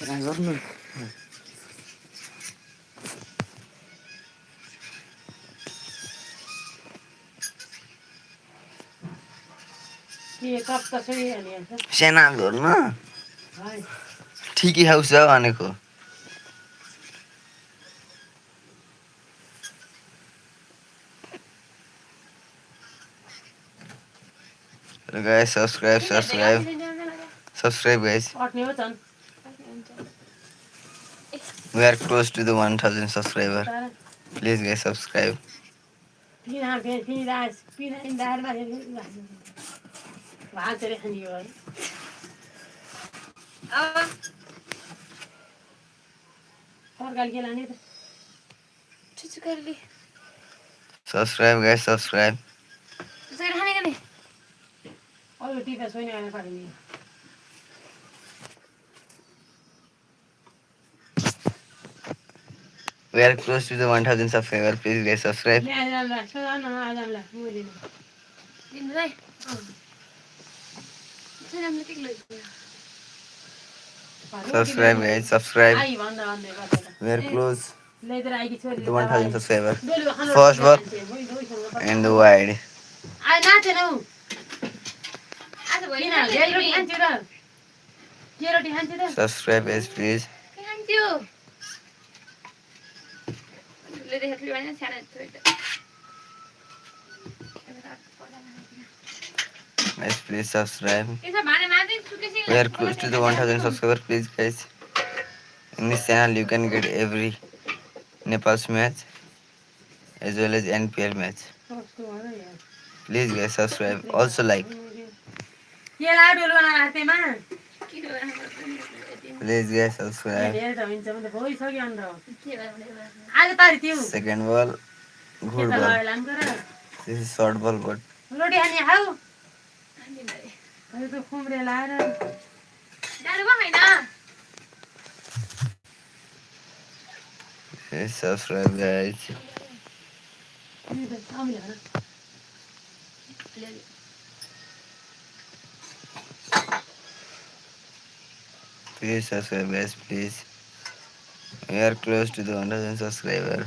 गर्नु सेना गर्नु ठिकै खाउँछ भनेको guys subscribe guys we are close to the 1000 subscriber please guys subscribe subscribe guys subscribe we are close to the 1000 subscriber please guys subscribe subscribe guys subscribe we are close to the 1000 subscriber first work and the wide subscribe guys please guys please subscribe we are close to the 1000 subscriber please guys in this channel you can get every Nepal's match as well as NPL match please guys subscribe also like please guys subscribe second ball good ball this is short ball but please subscribe guys please subscribe guys please we are close to the 1000 subscriber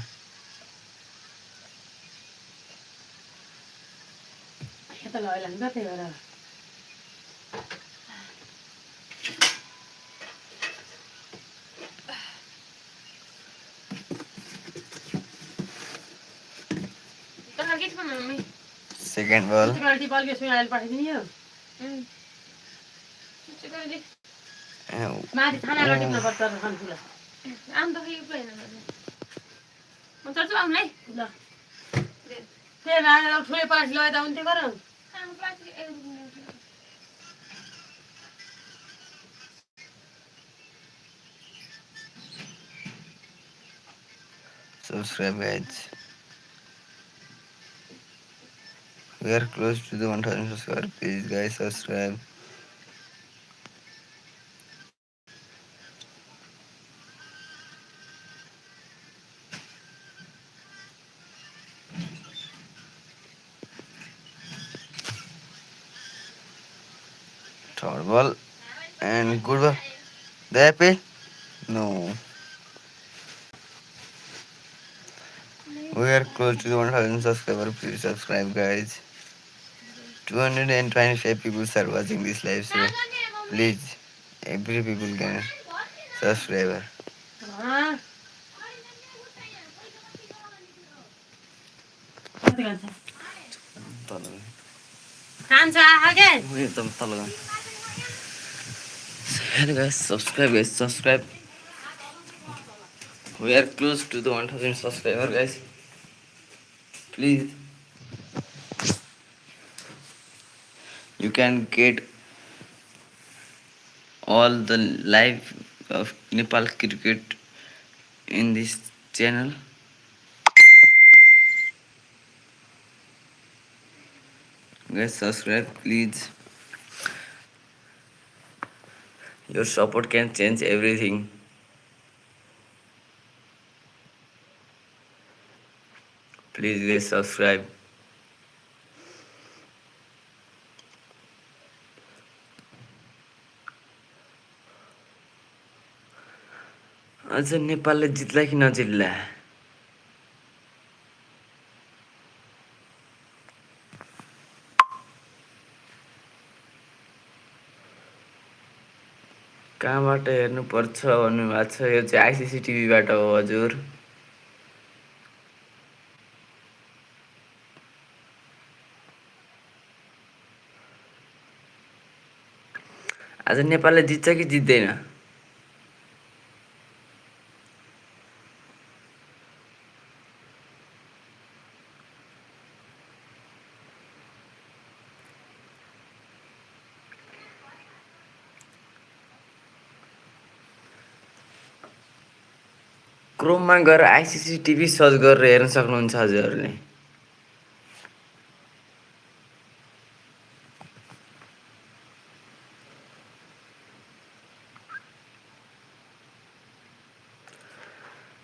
second ball subscribe guys we are close to the 1000 subscriber please guys subscribe third ball and good ball the apple no we are close to the 1000 subscriber please subscribe guys 225 people are watching this live so please every people can subscribe hello guys subscribe we are close to the 1000 subscriber guys please you can get all the live of Nepal cricket in this channel guys subscribe please your support can change everything please guys subscribe अझ नेपालले जित्ला कि नजित्ला? कहाँबाट हेर्नुपर्छ भन्नुभएको छ? यो चाहिँ ICC टिभीबाट हो हजुर। आज नेपालले जित्छ कि जित्दैन? क्रोममा गएर आइसिसी टिभी सर्च गरेर हेर्न सक्नुहुन्छ हजुरहरूले।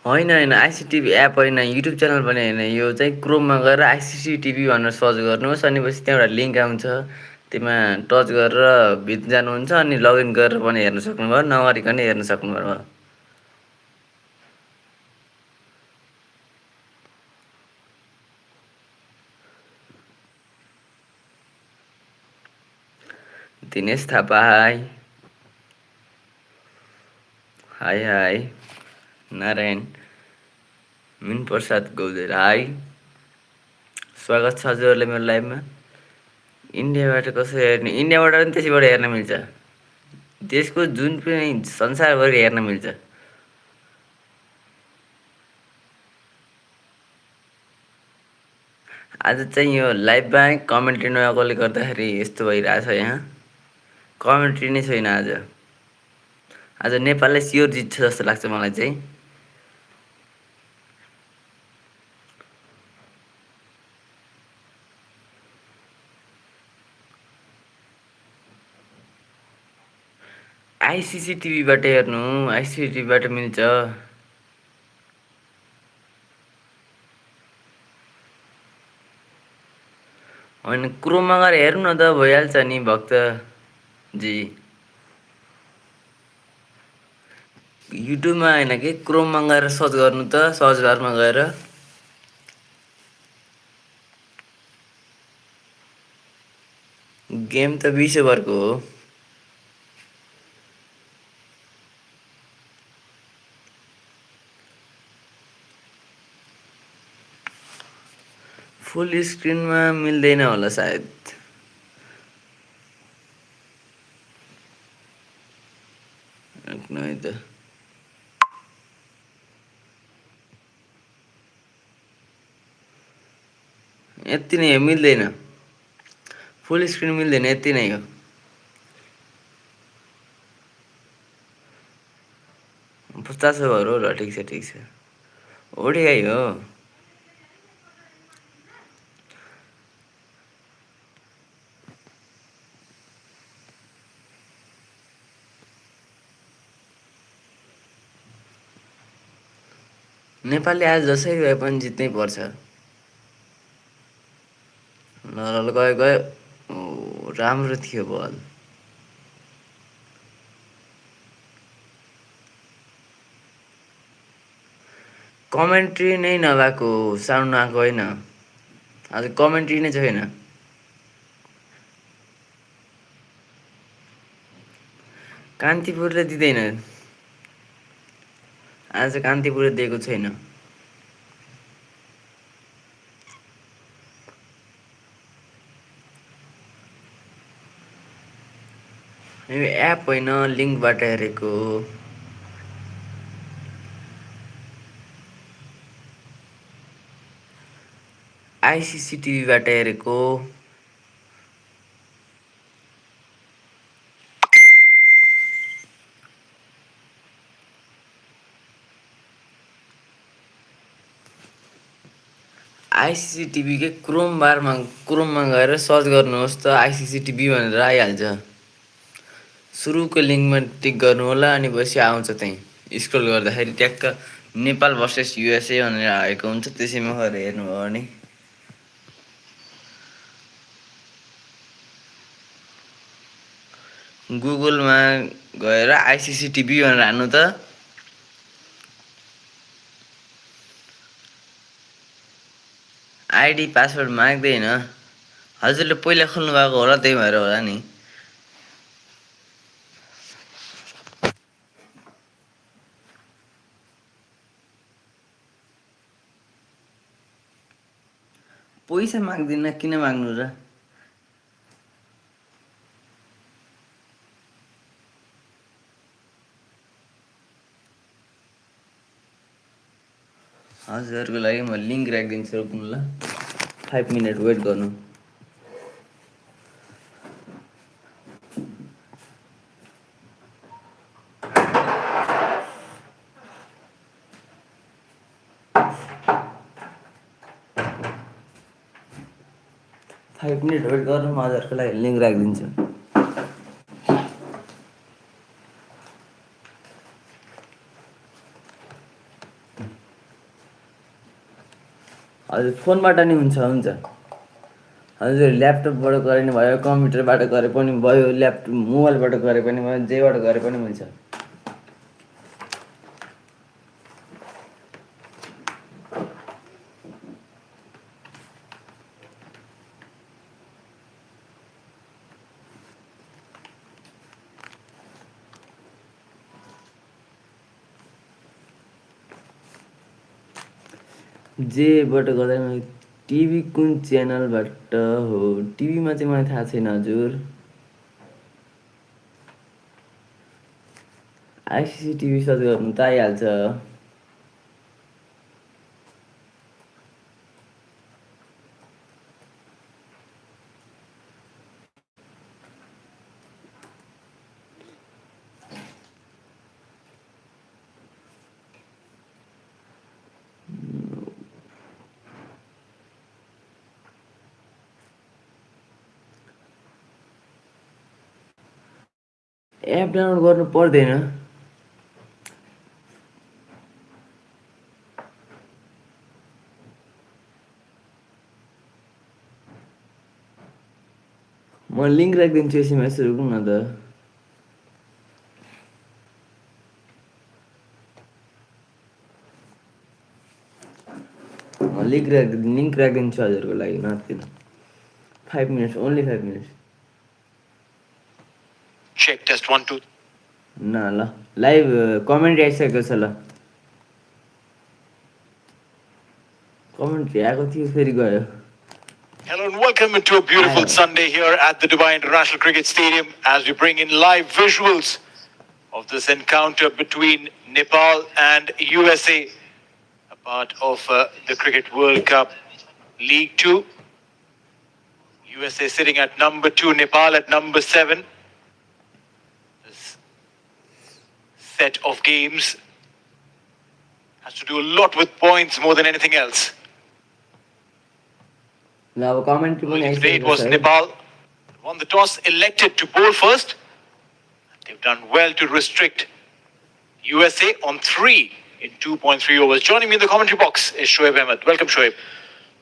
होइन आइसिसी टिभी एप होइन, युट्युब च्यानल पनि होइन। यो चाहिँ क्रोममा गएर आइसिसी टिभी भनेर सर्च गर्नुहोस्, अनि पछि त्यहाँबाट लिङ्क आउँछ, त्यसमा टच गरेर भित्र जानुहुन्छ, अनि लगइन गरेर पनि हेर्न सक्नुभयो, नगरिकन हेर्न सक्नुभयो। Dinesh Thapa high high high. Narayan मिन प्रसाद गौदेर हाई। स्वागत छ हजुरहरूलाई मेरो लाइभमा। इन्डियाबाट कसो हेर्ने? इन्डियाबाट पनि त्यसैबाट हेर्न मिल्छ। देशको जुन पनि संसारभरि हेर्न मिल्छ। आज चाहिँ यो लाइभमा कमेन्ट्री नआएकोले गर्दाखेरि यस्तो भइरहेछ। यहाँ कमेन्ट्री नै छैन। आज नेपालले स्योर जित्छ जस्तो लाग्छ मलाई चाहिँ। आइसिसी टिभीबाट हेर्नु, आइसिसी टिभीबाट मिल्छ। होइन क्रोममा गएर हेर्नु न त, भइहाल्छ नि भक्तजी। युट्युबमा होइन कि क्रोममा गएर सर्च गर्नु त, सर्च बारमा गएर। गेम त 20 ओभरको हो। फुल स्क्रिनमा मिल्दैन होला सायद। नै त यति नै हो, मिल्दैन। फुल स्क्रिन मिल्दैन, यति नै हो। पचास ओभर हो ल, ठिक छ ठिक छ। ओडिआई हो। नेपालले आज जसरी भए पनि जित्नै पर्छ। ल गयो गयो। ओ राम्रो थियो बल। कमेन्ट्री नै नभएको, साउन्ड नआएको होइन। आज कमेन्ट्री नै छैन। कान्तिपुरले दिँदैन आज, कान्तिपुरले दिएको छैन। यो एप होइन, लिङ्कबाट हेरेको। आइसिसी टिभीबाट हेरेको। आइसिसी टिभीकै क्रोममा गएर सर्च गर्नुहोस् त, आइसिसी टिभी भनेर आइहाल्छ। सुरुको लिङ्कमा टिक गर्नु होला, अनि पछि आउँछ त्यहीँ। स्क्रोल गर्दाखेरि ट्याक्क नेपाल भर्सेस युएसए भनेर आएको हुन्छ, त्यसैमा गएर हेर्नुभयो भने। गुगलमा गएर आइसिसी टिभी भनेर हान्नु त, आइडी पासवर्ड माग्दैन हजुरले पहिला खोल्नु भएको होला त्यही भएर होला नि पैसा माग्दिन किन माग्नु र हजुरहरूको लागि म लिङ्क राखिदिन्छु रोक्नु ल 5 मिनट वेट गर्नु 5 मिनट वेट गर्नु म हजुरहरूको लागि लिङ्क राखिदिन्छु हजुर फोनबाट नि हुन्छ हजुर ल्यापटपबाट गरे नि भयो कम्प्युटरबाट गरे पनि भयो ल्यापटप मोबाइलबाट गरे पनि भयो जेबाट गरे पनि हुन्छ जेबाट गर्दा टिभी कुन च्यानलबाट हो टिभीमा चाहिँ मलाई थाहा छैन हजुर आइसिसी टिभी सर्च गर्नु त आइहाल्छ एप डाउनलोड गर्नु पर्दैन म लिङ्क राखिदिन्छु एसएमएस रोक्नु न त लिङ्क राखिदिन्छु हजुरको लागि नतिन 5 minutes only 5 minutes check test 1 2 न ल लाइभ कमेन्ट आइसकेको छ ल कमेन्ट आएको थियो फेरि गयो Hello and welcome to a beautiful Sunday here at the Dubai International Cricket Stadium as we bring in live visuals of this encounter between Nepal and USA, a part of the Cricket World Cup League 2. USA sitting at number 2, Nepal at number 7. This set of games has to do a lot with points more than anything else. Now, comment Today it was Nepal won the toss, elected to bowl first. They've done well to restrict USA on 3 in 2.3 overs. Joining me in the commentary box is Shoaib Ahmed. Welcome, Shoaib.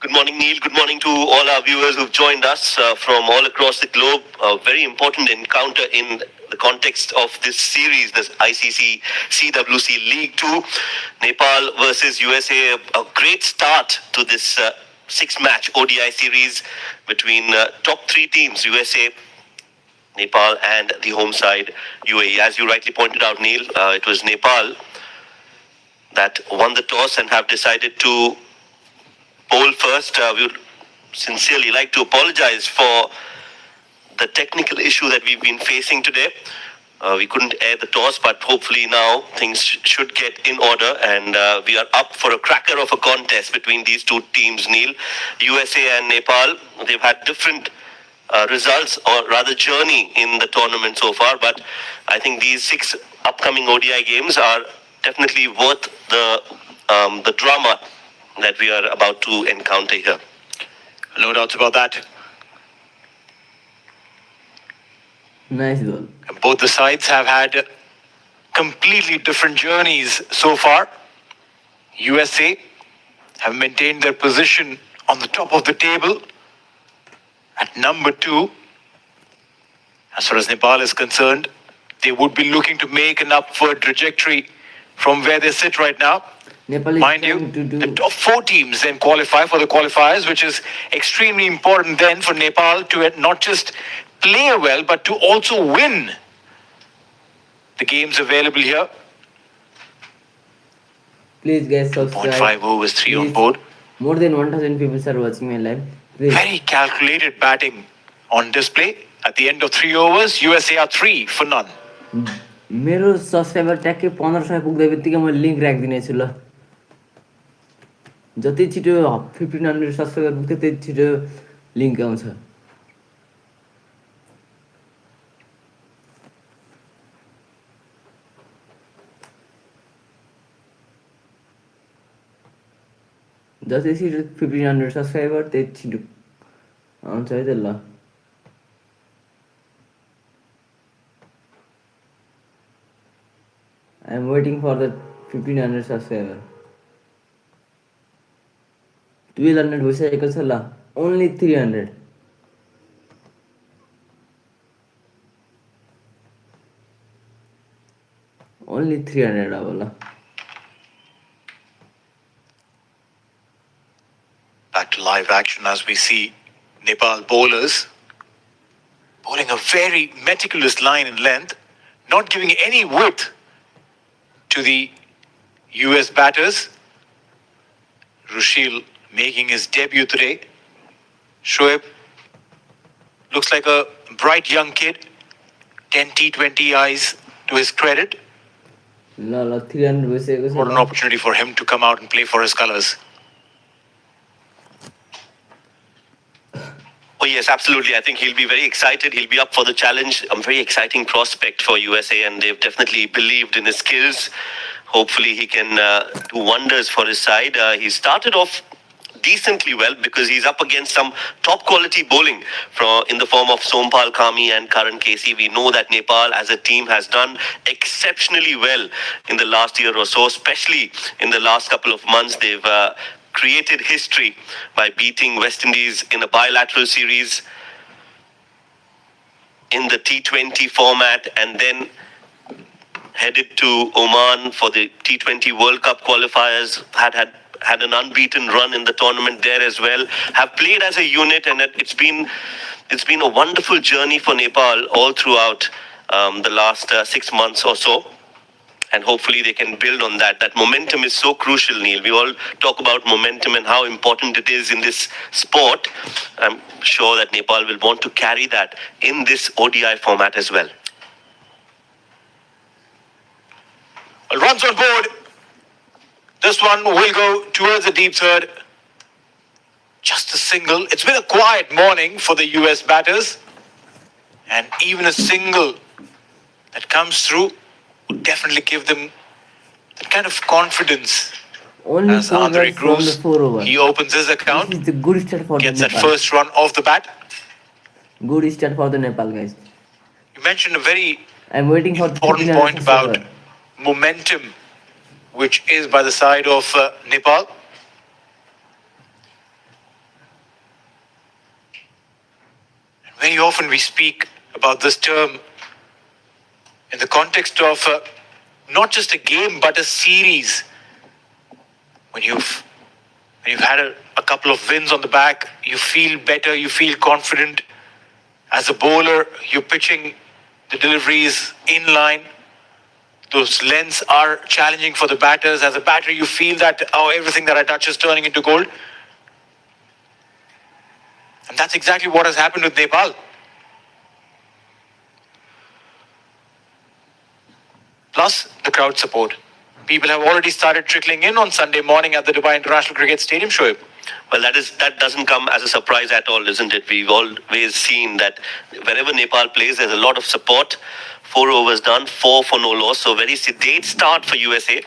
Good morning, Neil. Good morning to all our viewers who've joined us from all across the globe. A very important encounter in the context of this series, this ICC CWC League 2. Nepal versus USA. A great start to this 6-match ODI series between top 3 teams, USA, Nepal and the home side, UAE. As you rightly pointed out, Neil, it was Nepal that won the toss and have decided to bowl first. We would sincerely like to apologize for the technical issue that we've been facing today. We couldn't air the toss, but hopefully now things should get in order, and we are up for a cracker of a contest between these two teams, Neil. USA and Nepal, they've had different results, or rather journey in the tournament so far, but I think these 6 upcoming ODI games are definitely worth the drama that we are about to encounter here. No doubts about that. Nice one. Both the sides have had completely different journeys so far. USA have maintained their position on the top of the table at number 2. As far as Nepal is concerned, they would be looking to make an upward trajectory from where they sit right now. Nepal is Mind you, trying to do. the top 4 teams then qualify for the qualifiers, which is extremely important then for Nepal to not just play well, but to also win the games available here. Please guys 2.5 subscribe. overs, 3 on Please. board. More than 1000 people are watching my live. Please. Very calculated batting on display. At the end of 3 overs, USA are 3 for none. मेरो subscriber ट्याक्कै 1500 पुग्दै बित्तिकै मैले link राखिदिनेछु ल जति छिटो 1500 subscriber पुग्छ त्यति छिटो लिङ्क आउँछ जति छिटो 1500 सब्सक्राइबर त्यति छिटो आउँछ है त ल I am waiting for the 1500 subscriber. 1200 भइसकेको छ ल only 300. Only 300 अब ल Back to live action as we see Nepal bowlers bowling a very meticulous line in length, not giving any width to the US batters. Rushil making his debut today. Shoaib looks like a bright young kid. 10 T20 eyes to his credit. ल 300 भइसकेको छ What an opportunity for him to come out and play for his colours. Oh yes, absolutely. I think he'll be very excited. He'll be up for the challenge. A very exciting prospect for USA, and they've definitely believed in his skills. Hopefully he can do wonders for his side. He started off decently well because he's up against some top quality bowling in the form of Sompal Kami and Karan Casey. We know that Nepal as a team has done exceptionally well in the last year or so, especially in the last couple of months. They've created history by beating West Indies in a bilateral series in the T20 format, and then headed to Oman for the T20 World Cup qualifiers. Had an unbeaten run in the tournament there as well. Have played as a unit, and it's been a wonderful journey for Nepal all throughout the last 6 months or so. And hopefully they can build on that. That momentum is so crucial, Neil. We all talk about momentum and how important it is in this sport. I'm sure that Nepal will want to carry that in this ODI format as well. Well, runs on board. This one will go towards the deep third. Just a single. It's been a quiet morning for the US batters. And even a single that comes through would definitely give them that kind of confidence. only As 4 Andre runs from the Cruz, 4 over he opens his account, this is the good start for gets the that Nepal. first run off the bat. Good start for the Nepal guys. You mentioned a very I'm waiting for the important 1500 point about subscriber. momentum, which is by the side of Nepal. And very often we speak about this term in the context of not just a game but a series. When you've had a couple of wins on the back, you feel better, you feel confident. As a bowler, you're pitching the deliveries in line. Those lengths are challenging for the batters. As a batter, you feel that, oh, everything that I touch is turning into gold. And that's exactly what has happened with Nepal. Plus, the crowd support. People have already started trickling in on Sunday morning at the Dubai International Cricket Stadium, Shoaib. Well, that doesn't come as a surprise at all, isn't it? We've always seen that wherever Nepal plays, there's a lot of support. 4 overs done, 4 for no loss. So very sedate start for USA.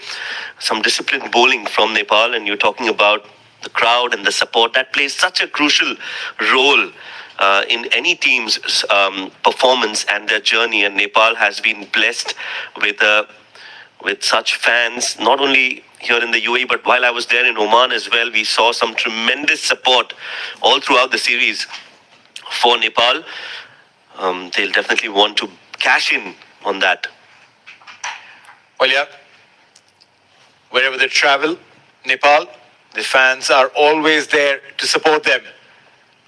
Some disciplined bowling from Nepal, and you're talking about the crowd and the support. That plays such a crucial role in any team's performance and their journey. And Nepal has been blessed with such fans, not only here in the UAE, but while I was there in Oman as well, we saw some tremendous support all throughout the series for Nepal. They'll definitely want to cash in on that. Well, yeah. Wherever they travel, Nepal, the fans are always there to support them.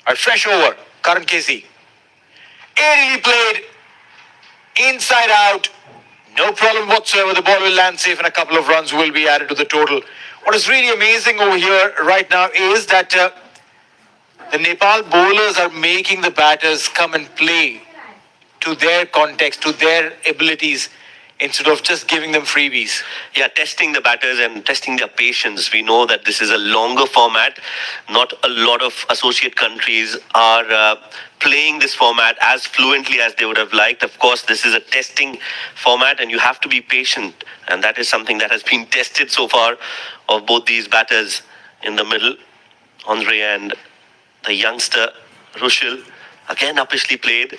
A fresh over, Karan Casey. Aerially played, inside out. No problem whatsoever. The ball will land safe and a couple of runs will be added to the total. What is really amazing over here right now is that the Nepal bowlers are making the batters come and play to their context, to their abilities, instead of just giving them freebies. Yeah, testing the batters and testing their patience. We know that this is a longer format. Not a lot of associate countries are playing this format as fluently as they would have liked. Of course, this is a testing format and you have to be patient. And that is something that has been tested so far of both these batters in the middle. Andre and the youngster, Rushil, again uppishly played.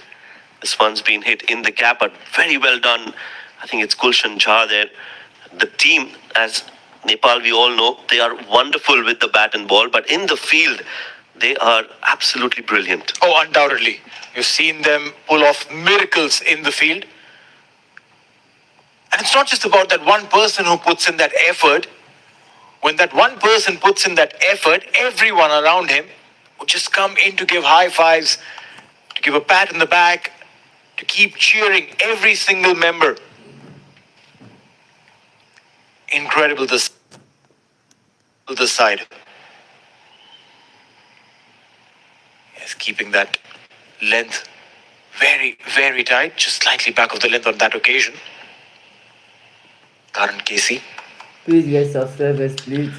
This one's been hit in the gap, but very well done. I think it's Gulshan Jha there. The team, as Nepal, we all know, they are wonderful with the bat and ball, but in the field, they are absolutely brilliant. Oh, undoubtedly. You've seen them pull off miracles in the field. And it's not just about that one person who puts in that effort. When that one person puts in that effort, everyone around him will just come in to give high fives, to give a pat in the back, to keep cheering every single member. Incredible this side. Yes, keeping that length very, very tight, just slightly back of the length on that occasion. Karan Casey. Please guys, subscribe us, please.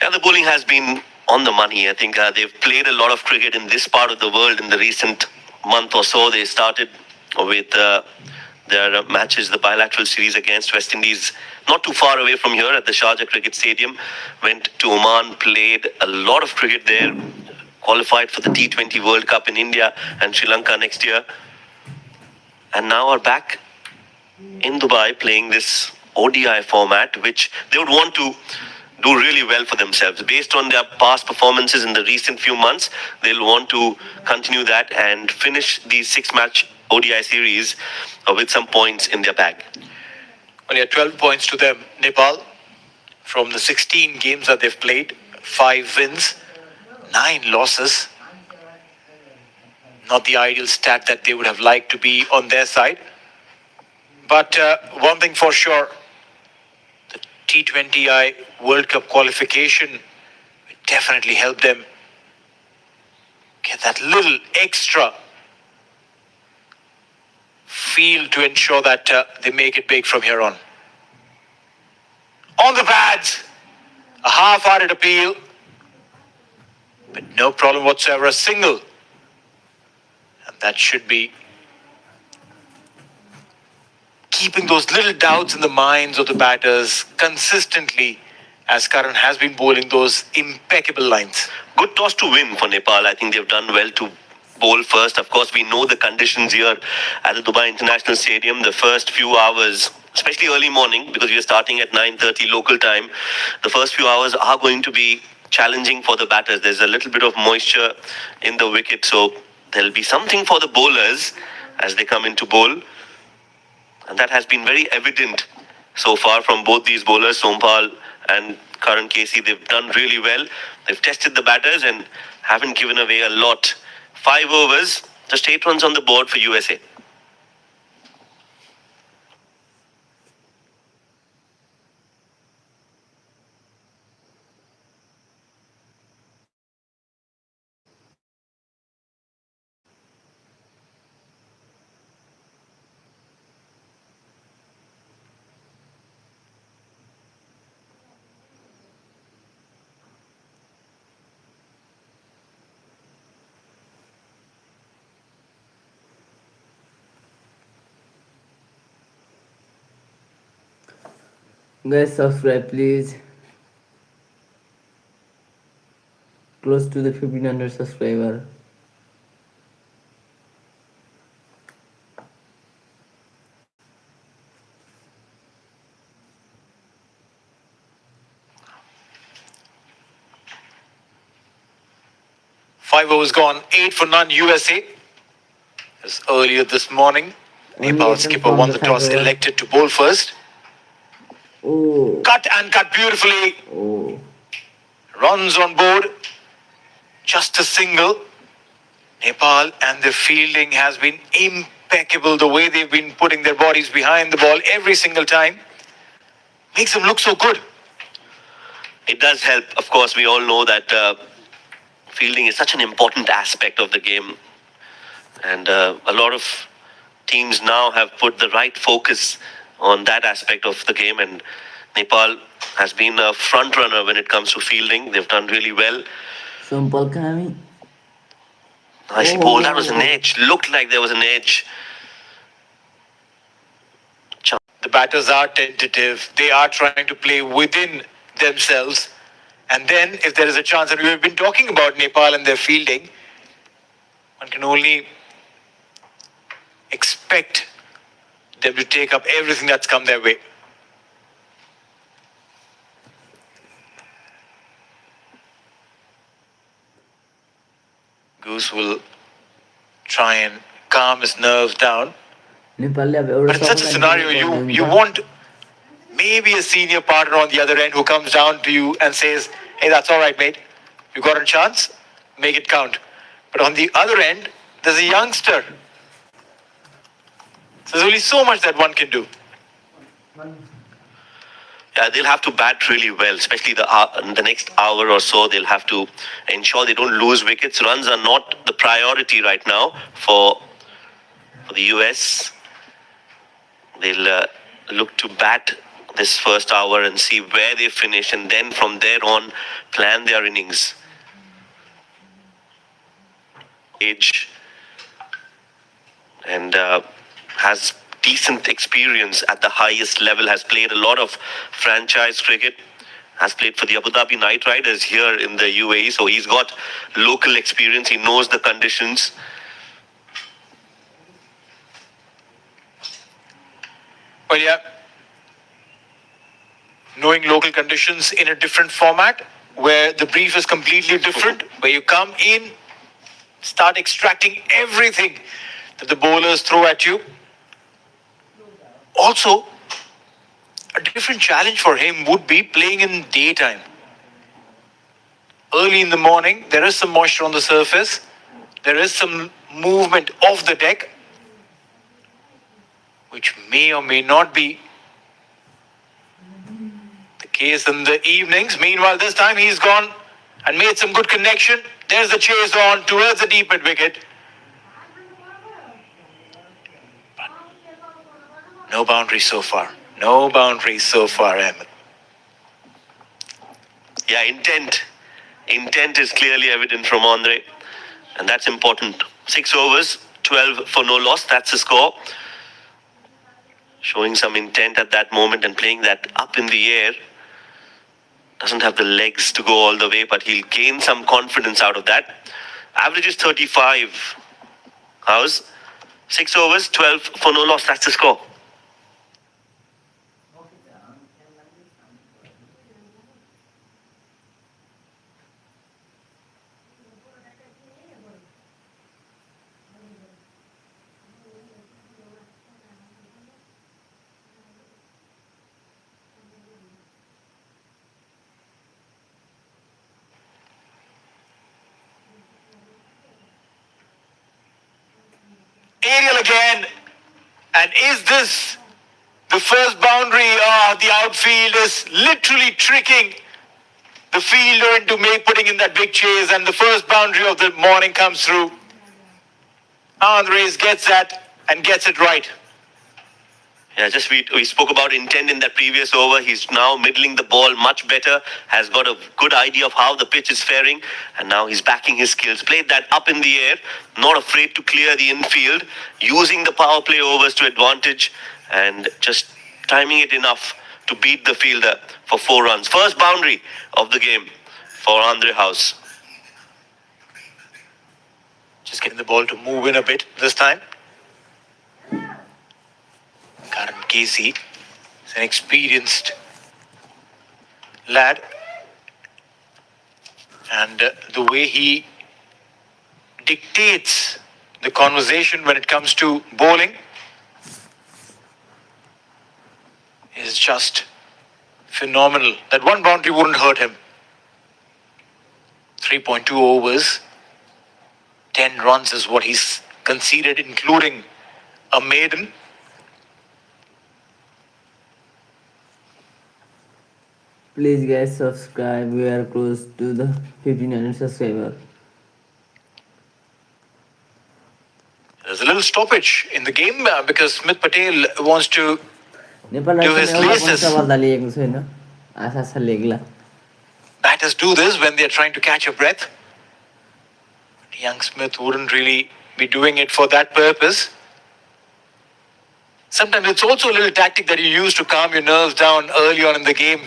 Yeah, the bowling has been on the money. I think they've played a lot of cricket in this part of the world in the recent month or so. They started with their matches, the bilateral series against West Indies, not too far away from here at the Sharjah Cricket Stadium. Went to Oman, played a lot of cricket there, qualified for the T20 World Cup in India and Sri Lanka next year. And now are back in Dubai playing this ODI format, which they would want to do really well for themselves. Based on their past performances in the recent few months, they'll want to continue that and finish the 6-match ODI series with some points in their bag. Only 12 points to them, Nepal. From the 16 games that they've played, 5 wins, 9 losses. Not the ideal stat that they would have liked to be on their side. But one thing for sure, the T20I World Cup qualification will definitely help them get that little extra feel to ensure that they make it big from here on. On the pads, a half-hearted appeal, but no problem whatsoever, a single. And that should be keeping those little doubts in the minds of the batters consistently, as Karan has been bowling those impeccable lines. Good toss to win for Nepal. I think they've done well to bowl first. Of course, we know the conditions here at the Dubai International Stadium. The first few hours, especially early morning, because we are starting at 9:30 local time, the first few hours are going to be challenging for the batters. There's a little bit of moisture in the wicket, so there'll be something for the bowlers as they come into bowl. And that has been very evident so far from both these bowlers, Sompal and Karan Casey. They've done really well. They've tested the batters and haven't given away a lot. 5 overs, just 8 runs on the board for USA. Guys, subscribe please. Close to the 1500 subscriber. Five overs gone, 8 for none USA. As earlier this morning, Nepal skipper won the toss, elected to bowl first. Oh. cut and cut beautifully. Runs on board. Just a single. Nepal and their fielding has been impeccable. The way they've been putting their bodies behind the ball every single time makes them look so good. It does help. Of course, we all know that fielding is such an important aspect of the game. And a lot of teams now have put the right focus on that aspect of the game. And Nepal has been a front runner when it comes to fielding. They've done really well. Simple kami. Nicely bowled. That was an edge. Looked like there was an edge. The batters are tentative. They are trying to play within themselves. And then if there is a chance, and we've been talking about Nepal and their fielding, one can only expect them to take up everything that's come their way. Goose will try and calm his nerves down. But in such a scenario, you want maybe a senior partner on the other end who comes down to you and says, hey, that's all right, mate. You got a chance, make it count. But on the other end, there's a youngster. So there's only so much that one can do. Yeah, they'll have to bat really well, especially the next hour or so. They'll have to ensure they don't lose wickets. Runs are not the priority right now for the US. They'll look to bat this first hour and see where they finish, and then from there on plan their innings. Age and has decent experience at the highest level, has played a lot of franchise cricket, has played for the Abu Dhabi Knight Riders here in the UAE, so he's got local experience, he knows the conditions. Well, yeah, knowing local conditions in a different format, where the brief is completely different, where you come in, start extracting everything that the bowlers throw at you. Also, a different challenge for him would be playing in daytime. Early in the morning, there is some moisture on the surface. There is some movement off the deck, which may or may not be the case in the evenings. Meanwhile, this time he's gone and made some good connection. There's the chase on towards the deep mid wicket. But no boundaries so far. No boundaries so far, Ahmed. Yeah, intent. Intent is clearly evident from Andre, and that's important. 6 overs, 12 for no loss. That's the score. Showing some intent at that moment and playing that up in the air. Doesn't have the legs to go all the way, but he'll gain some confidence out of that. Average is 35. How's? 6 overs, 12 for no loss. That's the score. Aerial again. And is this the first boundary? The outfield is literally tricking the fielder into putting in that big chase, and the first boundary of the morning comes through. Andres gets that and gets it right. Yeah, just we spoke about intent in that previous over. He's now middling the ball much better, has got a good idea of how the pitch is faring, and now he's backing his skills. Played that up in the air, not afraid to clear the infield, using the power play overs to advantage, and just timing it enough to beat the fielder for 4 runs. First boundary of the game for Andre House. Just getting the ball to move in a bit this time. Karan Casey is an experienced lad, and the way he dictates the conversation when it comes to bowling is just phenomenal. That one boundary wouldn't hurt him. 3.2 overs. 10 runs is what he's conceded, including a maiden. Please guys subscribe. We are close to the 1500 subscriber. There's a little stoppage in the game because Smith Patel wants to Nepal do his laces. लिएको छैन आशा छ लेग्ला Batters do this when they're trying to catch a breath. But young Smith wouldn't really be doing it for that purpose. Sometimes it's also a little tactic that you use to calm your nerves down early on in the game.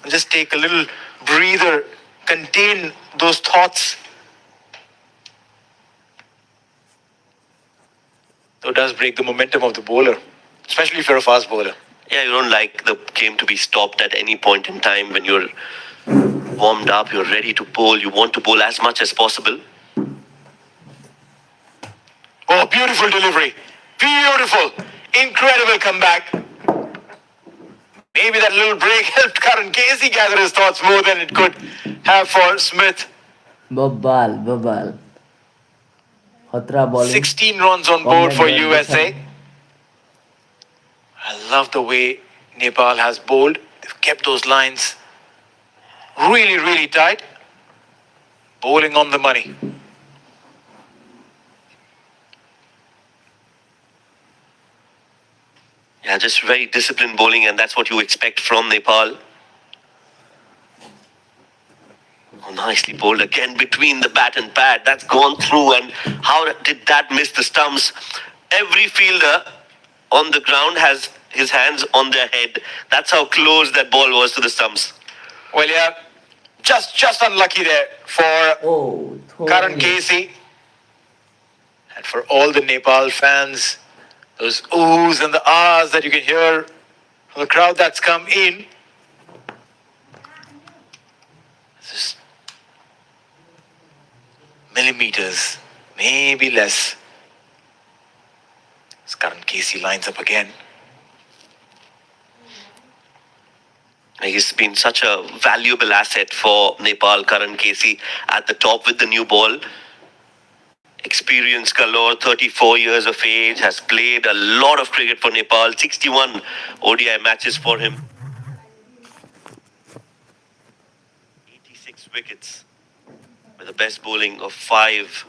Just take a little breather, contain those thoughts. So it does break the momentum of the bowler, especially if you're a fast bowler. Yeah, you don't like the game to be stopped at any point in time. When you're warmed up, you're ready to bowl, you want to bowl as much as possible. Oh, beautiful delivery. Beautiful. Incredible comeback. Maybe that little break helped Karan Casey gather his thoughts more than it could have for Smith. Babal. Khatra bowling. 16 runs on board for USA. I love the way Nepal has bowled. They've kept those lines really, really tight. Bowling on the money. Yeah, just very disciplined bowling, and that's what you expect from Nepal. Oh, nicely bowled again between the bat and pad. That's gone through, and how did that miss the stumps? Every fielder on the ground has his hands on their head. That's how close that ball was to the stumps. Well, yeah, just unlucky there for Karan Casey. And for all the Nepal fans, those oohs and the ahs that you can hear from the crowd that's come in. Just millimeters, maybe less. As Karan Casey lines up again. He's been such a valuable asset for Nepal, Karan Casey, at the top with the new ball. Experienced galore, 34 years of age, has played a lot of cricket for Nepal, 61 ODI matches for him. 86 wickets with a best bowling of 5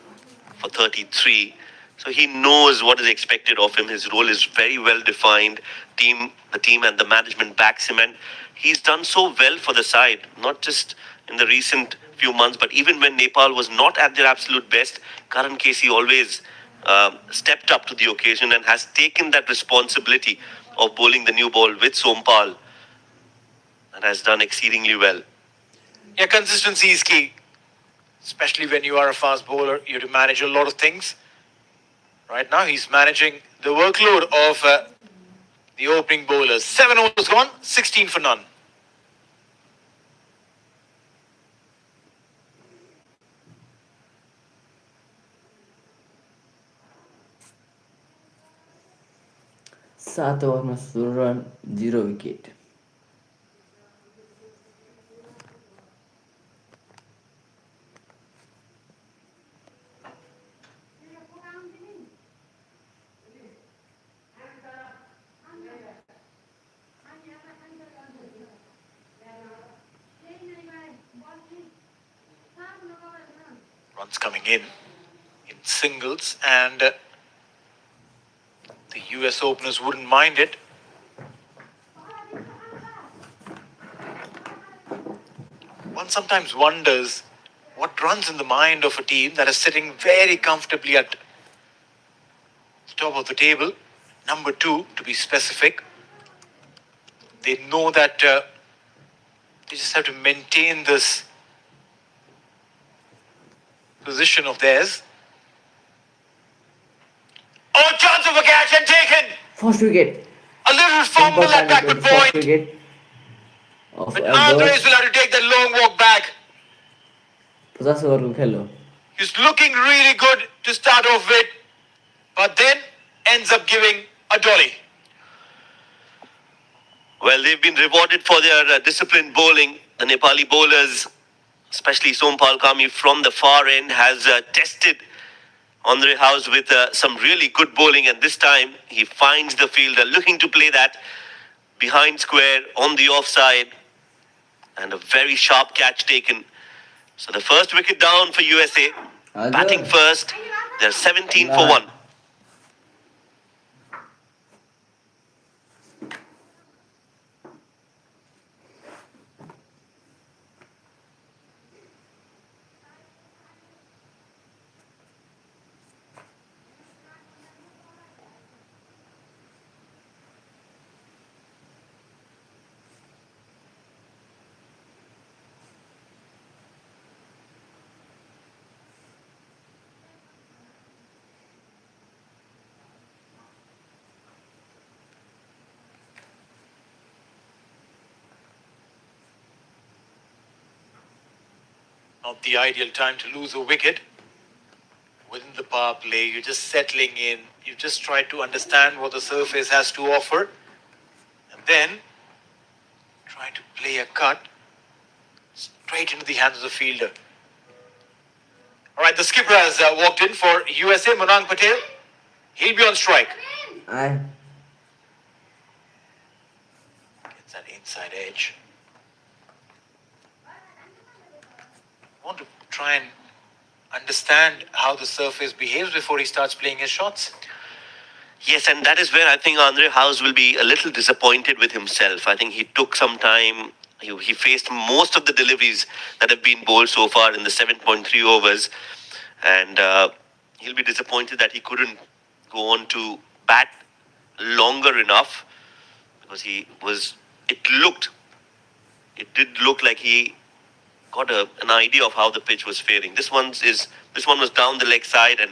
for 33. So he knows what is expected of him. His role is very well defined. The team and the management backs him, and he's done so well for the side, not just in the recent few months, but even when Nepal was not at their absolute best, Karan Casey always stepped up to the occasion and has taken that responsibility of bowling the new ball with Sompal and has done exceedingly well. Yeah, consistency is key, especially when you are a fast bowler. You have to manage a lot of things. Right now, he's managing the workload of the opening bowlers. 7 overs gone, 16 for none. सात ओभरमा 16 run 0 wicket Runs coming in singles, and the US openers wouldn't mind it. One sometimes wonders what runs in the mind of a team that is sitting very comfortably at the top of the table, number 2 to be specific. They know that they just have to maintain this position of theirs. Oh, chance of a catch and taken! First wicket. A little fumble at backward point. But Andres will have to take that long walk back. 50 ओभरको खेल हो. He's looking really good to start off with, but then ends up giving a dolly. Well, they've been rewarded for their disciplined bowling. The Nepali bowlers, especially Sompal Kami from the far end, has tested Andre House with some really good bowling, and this time he finds the fielder looking to play that behind square on the offside, and a very sharp catch taken. So the first wicket down for USA. Batting first, they're 17 for 1. Not the ideal time to lose a wicket. Within the power play, you're just settling in. You just try to understand what the surface has to offer. And then try to play a cut straight into the hands of the fielder. All right, the skipper has walked in for USA, Manang Patel. He'll be on strike. Aye. Gets that inside edge. Want to try and understand how the surface behaves before he starts playing his shots. Yes, and that is where I think Andre House will be a little disappointed with himself. I think he took some time. He faced most of the deliveries that have been bowled so far in the 7.3 overs. And he'll be disappointed that he couldn't go on to bat longer enough. Because it did look like he got an idea of how the pitch was faring. This one was down the leg side, and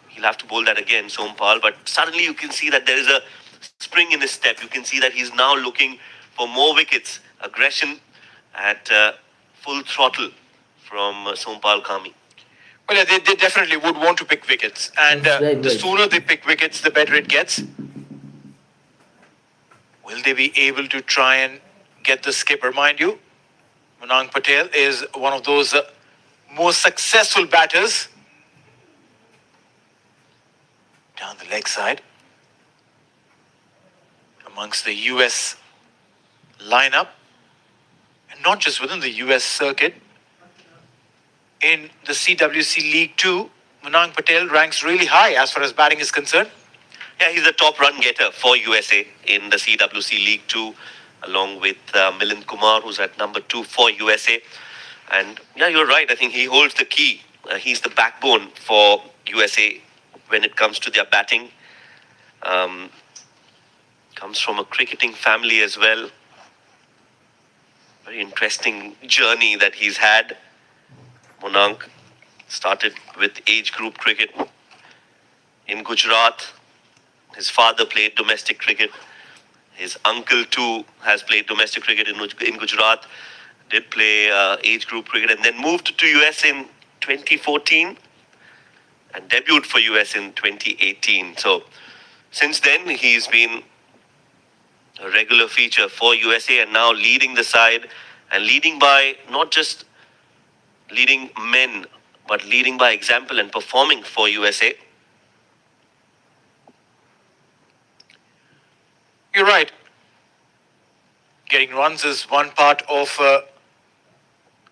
he'll have to bowl that again, Sompal. But suddenly you can see that there is a spring in his step. You can see that he's now looking for more wickets. Aggression at full throttle from Sompal Kami. Well, yeah, they definitely would want to pick wickets. And the sooner they pick wickets, the better it gets. Will they be able to try and get the skipper? Mind you, Manang Patel is one of those most successful batters. Down the leg side. Amongst the US lineup. And not just within the US circuit. In the CWC League 2, Manang Patel ranks really high as far as batting is concerned. Yeah, he's the top run getter for USA in the CWC League 2, along with Milind Kumar, who's at number 2 for USA. And yeah, you're right. I think he holds the key. He's the backbone for USA when it comes to their batting. Comes from a cricketing family as well. Very interesting journey that he's had. Manang started with age group cricket in Gujarat. His father played domestic cricket. His uncle too has played domestic cricket in Gujarat. Did play age group cricket and then moved to US in 2014 and debuted for US in 2018. So since then he's been a regular feature for USA and now leading the side and leading by not just leading men but leading by example and performing for USA. You're right. Getting runs is one part of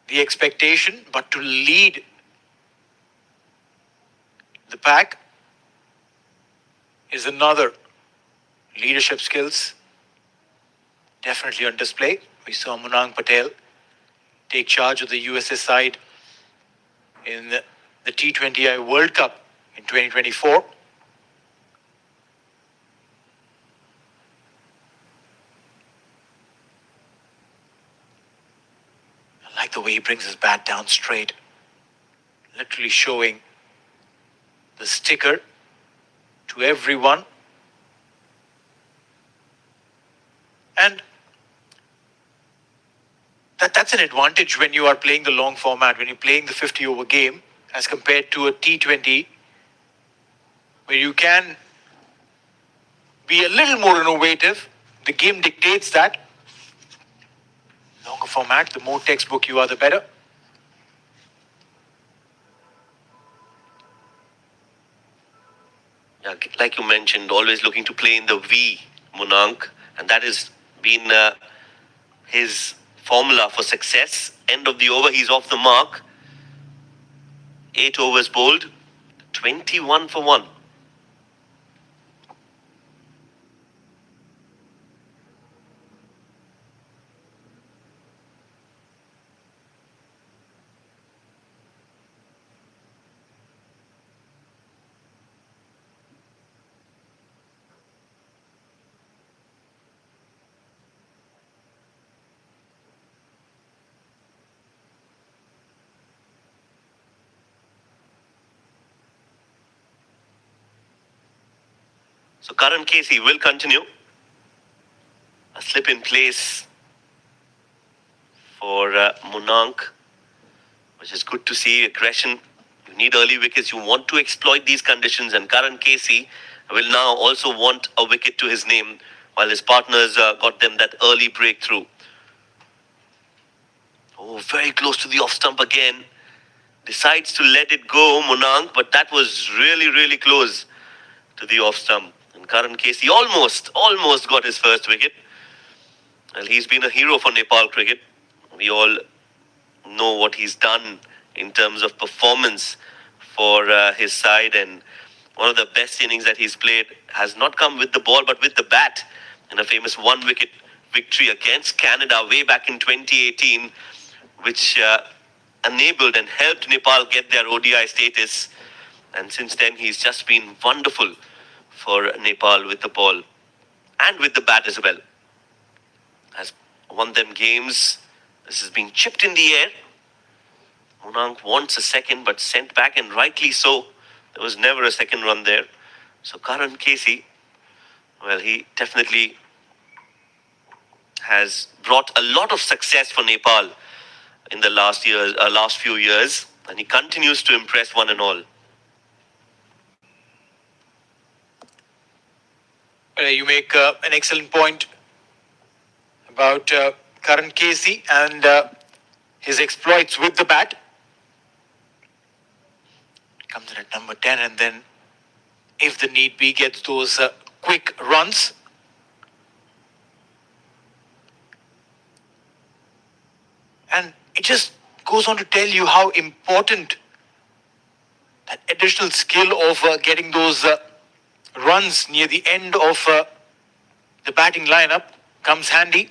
the expectation, but to lead the pack is another. Leadership skills definitely on display. We saw Manang Patel take charge of the USA side in the T20I World Cup in 2024. I like the way he brings his bat down straight, literally showing the sticker to everyone. And that's an advantage when you are playing the long format, when you're playing the 50-over game, as compared to a T20, where you can be a little more innovative. The game dictates that. longer format, the more textbook you are, the better. Yeah, like you mentioned, always looking to play in the V, Monank, and that has been his formula for success. End of the over, he's off the mark. 8 overs bowled, 21 for 1. So Karan Casey will continue. A slip in place for Monank, which is good to see. Aggression. You need early wickets. You want to exploit these conditions, and Karan Casey will now also want a wicket to his name, while his partners got them that early breakthrough. Oh, very close to the off stump again. Decides to let it go, Monank, but that was really, really close to the off stump. And Karan Casey almost got his first wicket. Well, he's been a hero for Nepal cricket. We all know what he's done in terms of performance for his side, and one of the best innings that he's played has not come with the ball but with the bat in a famous one-wicket victory against Canada way back in 2018, which enabled and helped Nepal get their ODI status. And since then, he's just been wonderful for Nepal with the ball and with the bat as well. Has won them games. This is being chipped in the air. Monank wants a second, but sent back, and rightly so. There was never a second run there. So Karan Casey, well, he definitely has brought a lot of success for Nepal in the last few years, and he continues to impress one and all. You make an excellent point about Karan Casey and his exploits with the bat. Comes in at number 10, and then, if the need be, gets those quick runs. And it just goes on to tell you how important that additional skill of getting those runs near the end of the batting lineup comes handy.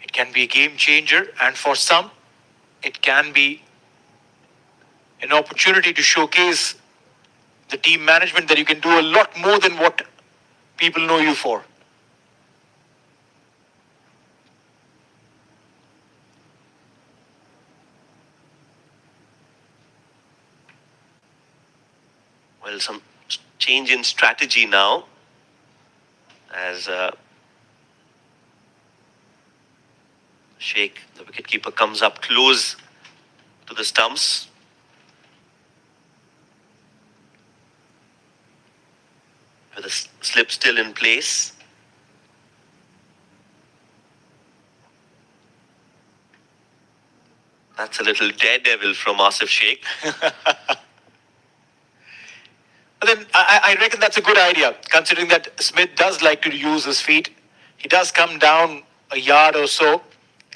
It can be a game changer, and for some, it can be an opportunity to showcase the team management that you can do a lot more than what people know you for. Well, some change in strategy now as Sheikh, the wicketkeeper, comes up close to the stumps. With the slip still in place. That's a little daredevil from Asif Sheikh. But then I reckon that's a good idea, considering that Smith does like to use his feet. He does come down a yard or so.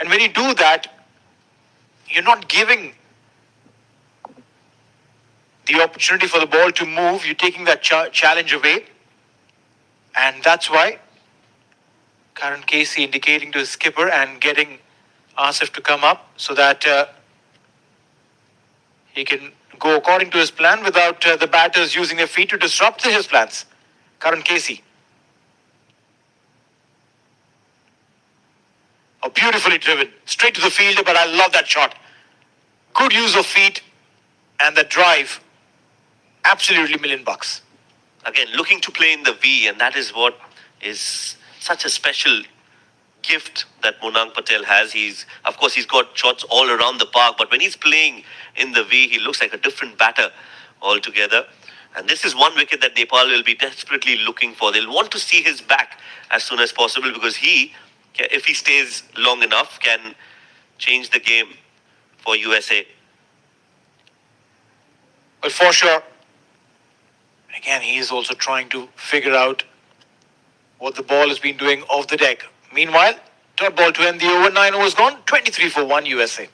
And when you do that, you're not giving the opportunity for the ball to move. You're taking that challenge away. And that's why Karan Casey indicating to his skipper and getting Asif to come up so that he can go according to his plan without the batters using their feet to disrupt his plans. Karan Casey. Oh, beautifully driven. Straight to the fielder, but I love that shot. Good use of feet and the drive. Absolutely $1,000,000. Again, looking to play in the V, and that is what is such a special gift that Monank Patel has. He's got shots all around the park, but when he's playing in the V, he looks like a different batter altogether. And this is one wicket that Nepal will be desperately looking for. They'll want to see his back as soon as possible, because he if he stays long enough, can change the game for USA. But for sure, again, he is also trying to figure out what the ball has been doing off the deck. Meanwhile, dot ball to end the over. 9 overs gone. 23 for 1 USA.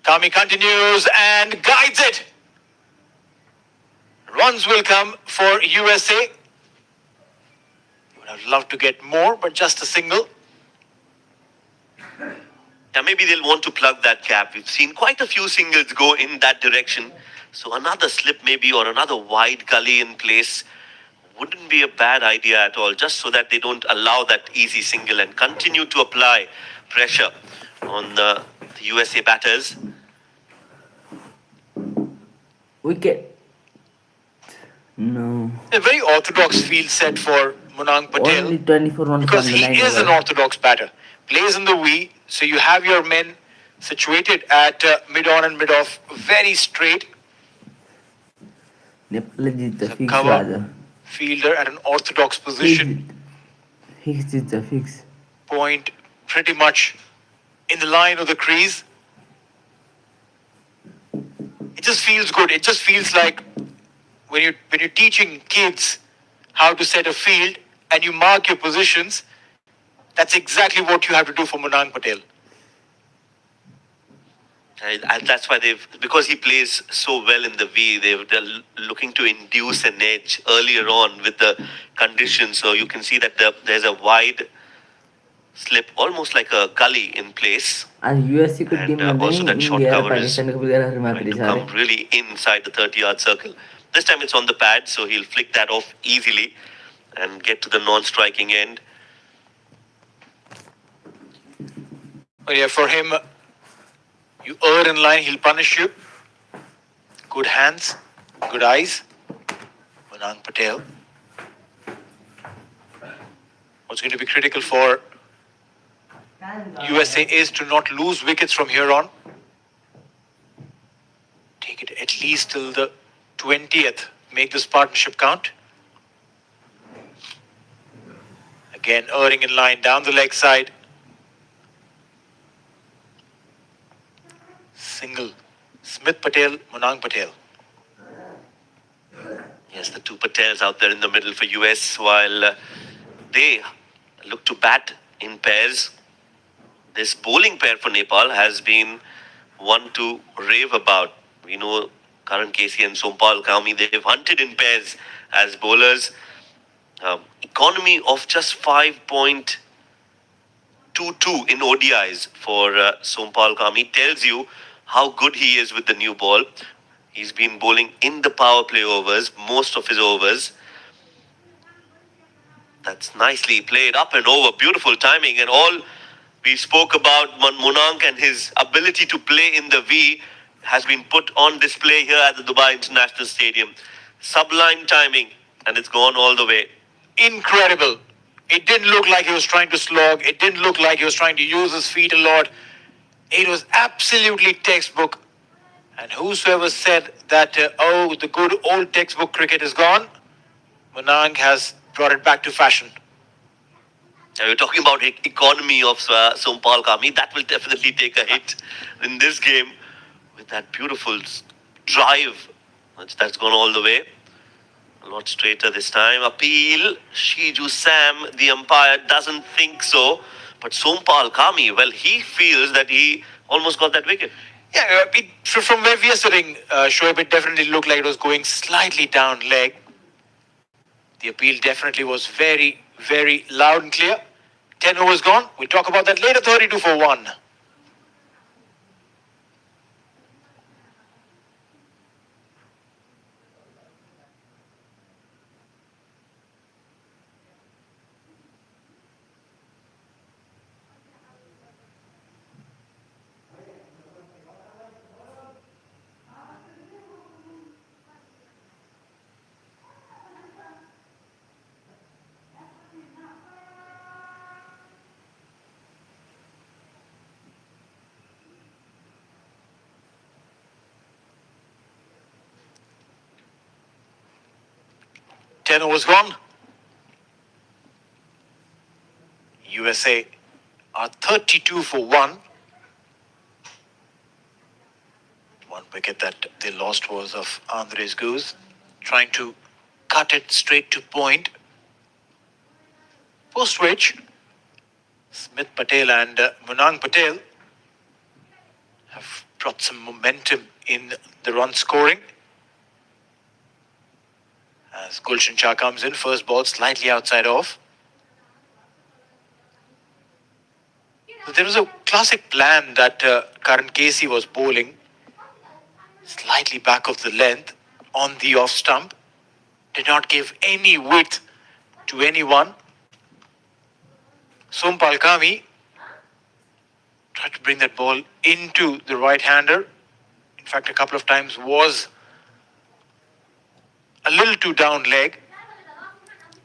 Kami continues and guides it. Runs will come for USA. Would have loved to get more, but just a single. Yeah, maybe they'll want to plug that gap. We've seen quite a few singles go in that direction. So another slip maybe, or another wide gully in place wouldn't be a bad idea at all, just so that they don't allow that easy single and continue to apply pressure on the USA batters. Wicket. No. A very orthodox field set for Munang Patel. Only 24 runs because on the he line is over. an orthodox batter. Plays in the V, so you have your men situated at mid-on and mid-off, very straight. Nepal is the fix Cover rather. fielder at an orthodox position. Fix is the fix. Point pretty much in the line of the crease. It just feels good. It just feels like when you're teaching kids how to set a field and you mark your positions, that's exactly what you have to do for Munang Patel. And that's why because he plays so well in the V, they're looking to induce an edge earlier on with the conditions. So you can see that there's a wide slip, almost like a gully in place. And USC could And team also that short cover is Pakistan going to come really inside the 30-yard circle. This time it's on the pad, so he'll flick that off easily and get to the non-striking end. But yeah, for him, you err in line, he'll punish you. Good hands, good eyes. Munang Patel. What's going to be critical for USA is to not lose wickets from here on. Take it at least till the 20th. Make this partnership count. Again, erring in line down the leg side. Single. Smith Patel, Munang Patel. Yes, the two Patels out there in the middle for US, while they look to bat in pairs. This bowling pair for Nepal has been one to rave about. We know Karan Casey and Sompal Kami, they've hunted in pairs as bowlers. Economy of just 5.22 in ODIs for Sompal Kami tells you how good he is with the new ball. He's been bowling in the power play overs, most of his overs. That's nicely played up and over. Beautiful timing. And all we spoke about Munang and his ability to play in the V has been put on display here at the Dubai International Stadium. Sublime timing, and it's gone all the way. Incredible. It didn't look like he was trying to slog. It didn't look like he was trying to use his feet a lot. It was absolutely textbook. And whosoever said that, the good old textbook cricket is gone, Munang has brought it back to fashion. Now you're talking about economy of Sompal Kami. That will definitely take a hit in this game with that beautiful drive that's gone all the way. A lot straighter this time. Appeal. Shiju Sam, the umpire, doesn't think so. But Sompal Kami, well, he feels that he almost got that wicket. Yeah, from where we are sitting, Shoaib, it definitely looked like it was going slightly down leg. The appeal definitely was very, very loud and clear. 10 overs gone. We'll talk about that later. 32 for 1. Ten overs gone. USA are 32 for 1. One wicket that they lost was of Andres Goose, trying to cut it straight to point. Post which, Smith Patel and Munang Patel have brought some momentum in the run scoring. As Gulshan Shah comes in, first ball slightly outside off. There was a classic plan that Karan Casey was bowling, slightly back of the length on the off stump. Did not give any width to anyone. Sompal Kami tried to bring that ball into the right-hander. In fact, a couple of times was a little too down leg.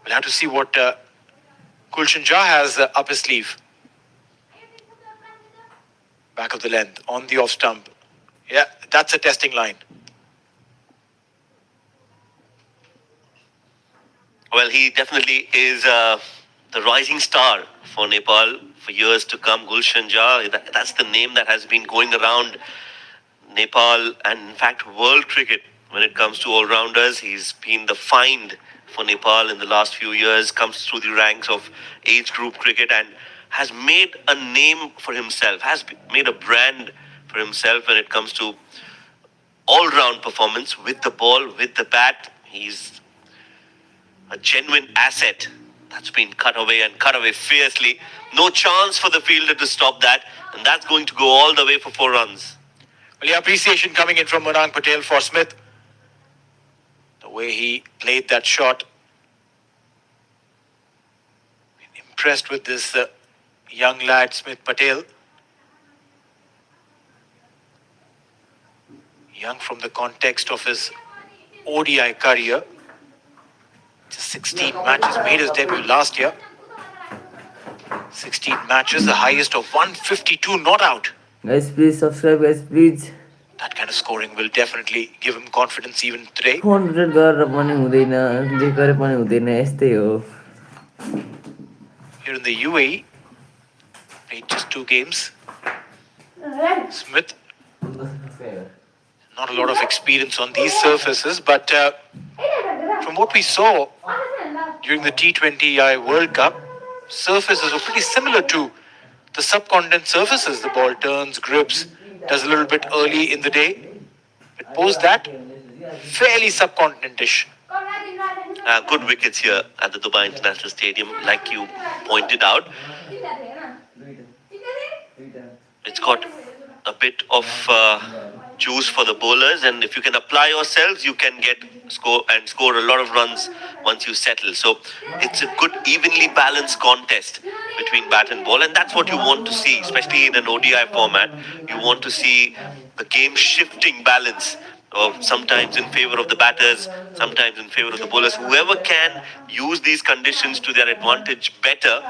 We'll have to see what Gulshan Shah has up his sleeve. Back of the length, on the off stump. Yeah, that's a testing line. Well, he definitely is the rising star for Nepal for years to come. Gulshan Shah, that's the name that has been going around Nepal and in fact world cricket when it comes to all-rounders. He's been the find for Nepal in the last few years, comes through the ranks of age group cricket and has made a name for himself, has made a brand for himself when it comes to all-round performance with the ball, with the bat. He's a genuine asset that's been cut away fiercely. No chance for the fielder to stop that, and that's going to go all the way for 4 runs. Well, yeah, appreciation coming in from Munang Patel for Smith. The way he played that shot. Impressed with this young lad, Smith Patel. Young from the context of his ODI career. Just 16 matches, made his debut last year. 16 matches, the highest of 152 not out. Guys, please subscribe, guys, please. That kind of scoring will definitely give him confidence even today. 100 गरेर पनि हुँदैन, जे गरे पनि हुँदैन, यस्तै हो. Here in the UAE, played just 2 games. Smith, not a lot of experience on these surfaces, but from what we saw during the T20I World Cup, surfaces were pretty similar to the subcontinent surfaces. The ball turns, grips, does a little bit early in the day. But post that, fairly subcontinentish. Good wickets here at the Dubai International Stadium, like you pointed out. It's got a bit of juice for the bowlers, and if you can apply yourselves, you can score a lot of runs once you settle. So it's a good, evenly balanced contest between bat and ball, and that's what you want to see, especially in an ODI format. You want to see the game shifting balance of sometimes in favor of the batters, sometimes in favor of the bowlers. Whoever can use these conditions to their advantage better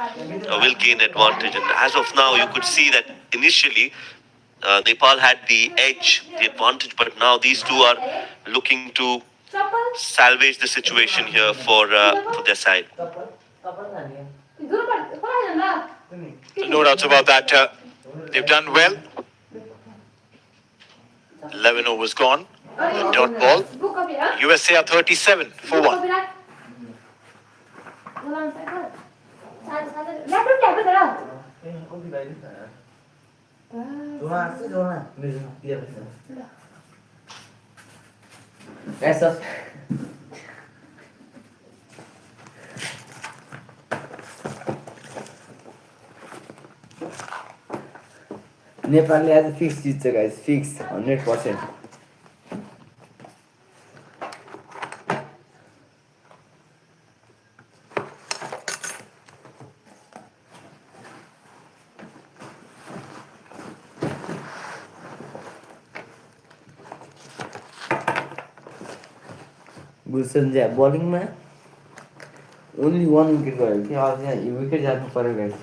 will gain advantage. And as of now, you could see that initially Nepal had the edge, the advantage, but now these two are looking to salvage the situation here for their side. No doubts about that. They've done well. 11 overs gone. The dot ball. USA are 37 for 1. नेपालले आज fix जित्छ guys, fix 100%. Gulsan ज्या बलिङमा only 1 wicket गयो कि अब यहाँ wicket जानु पर्यो guys.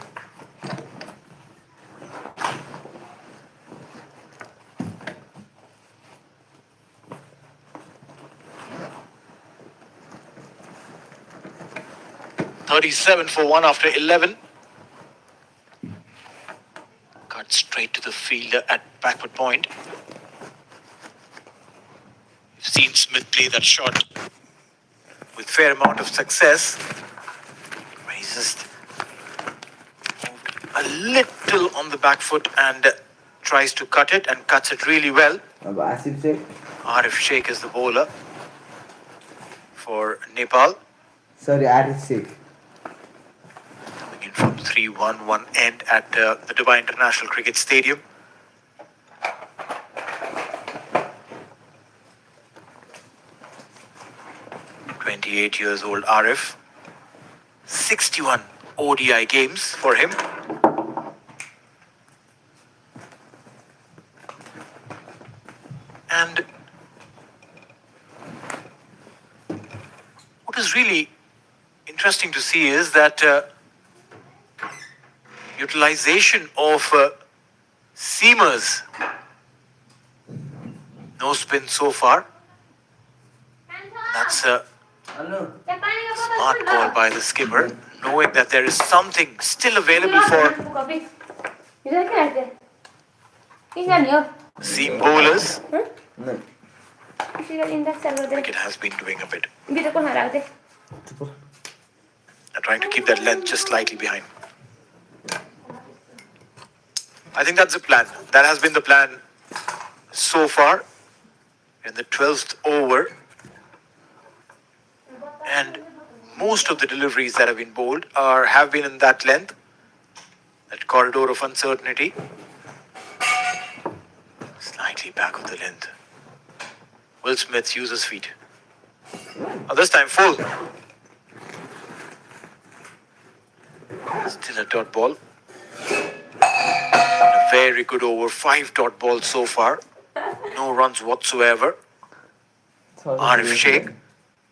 37 for 1 after 11. Cut straight to the fielder at backward point. We've seen Smith play that shot with fair amount of success. He's just moved a little on the back foot and tries to cut it and cuts it really well. अब Asif Sheikh. Arif Sheikh is the bowler for Nepal. Sorry, Arif Sheikh. Coming in from 3-1, one end at the Dubai International Cricket Stadium. .28 years old Arif. 61 ODI games for him. And what is really interesting to see is that utilization of seamers. No spin so far. That's a smart call by the skipper, knowing that there is something still available for seam bowlers. Cricket has been doing a bit. They're trying to keep that length just slightly behind. I think that's the plan. That has been the plan so far in the 12th over. And most of the deliveries that have been bowled have been in that length, that corridor of uncertainty. Slightly back of the length. Will Smith uses feet. This time full. Still a dot ball. A very good over. 5 dot balls so far. No runs whatsoever. Arif Sheikh.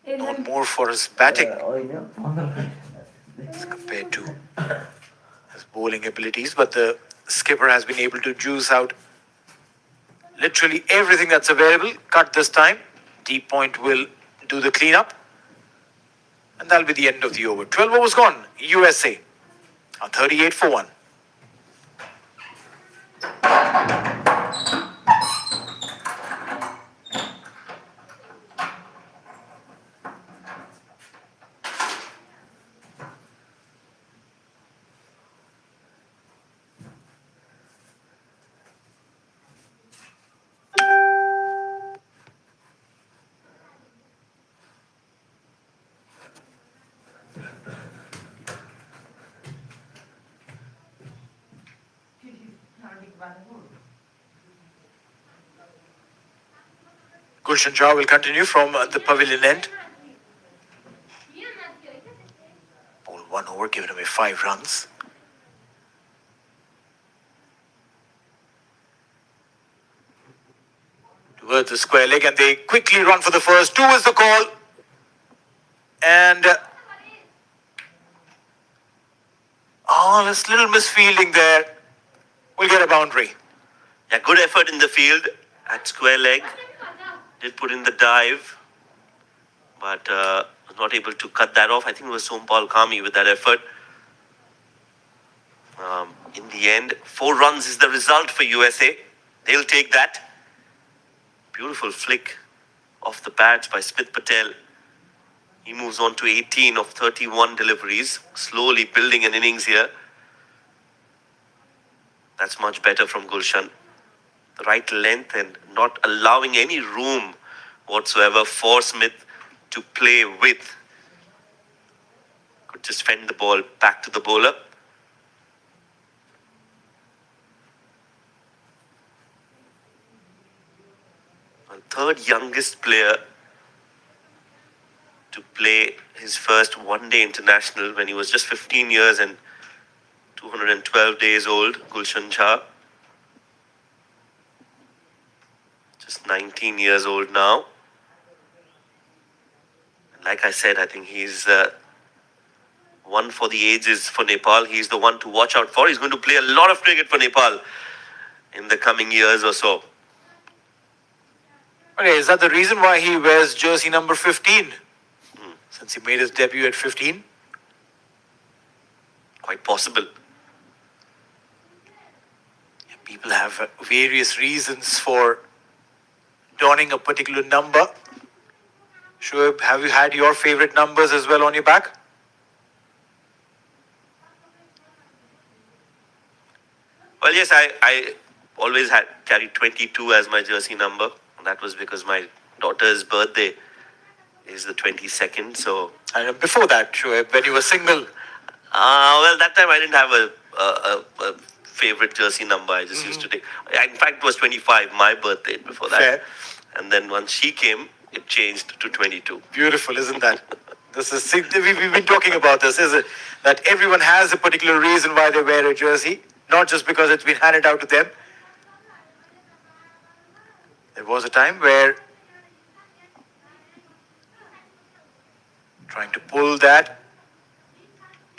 Not more for his batting as compared to his bowling abilities, but the skipper has been able to juice out literally everything that's available. Cut this time. Deep point will do the cleanup, and that'll be the end of the over. 12 overs gone. USA on 38 for 1. Gulshan Jha will continue from the pavilion end. Bowled 1 over, given away 5 runs. Towards the square leg, and they quickly run for the first. 2 is the call. And this little misfielding there will get a boundary. Yeah, good effort in the field at square leg. Did put in the dive, but was not able to cut that off. I think it was Sompal Kami with that effort. In the end, 4 runs is the result for USA. They'll take that. Beautiful flick off the pads by Smith Patel. He moves on to 18 of 31 deliveries, slowly building an innings here. That's much better from Gulshan. The right length and not allowing any room whatsoever for Smith to play with. Could just fend the ball back to the bowler. third youngest player to play his first one-day international when he was just 15 years and 212 days old, Gulshan Jha. Just 19 years old now. Like I said, I think he's one for the ages for Nepal. He's the one to watch out for. He's going to play a lot of cricket for Nepal in the coming years or so. Okay, is that the reason why he wears jersey number 15? Since he made his debut at 15? Quite possible. People have various reasons for donning a particular number. Shoaib, have you had your favorite numbers as well on your back? Well, yes, I always had carried 22 as my jersey number. That was because my daughter's birthday is the 22nd. So, And before that, Shoaib, when you were single? Well, that time I didn't have a favorite jersey number. I just used to take. In fact, it was 25, my birthday before that. Fair. And then once she came, it changed to 22. Beautiful, isn't that? We've been talking about this, is it? That everyone has a particular reason why they wear a jersey, not just because it's been handed out to them. There was a time where trying to pull that.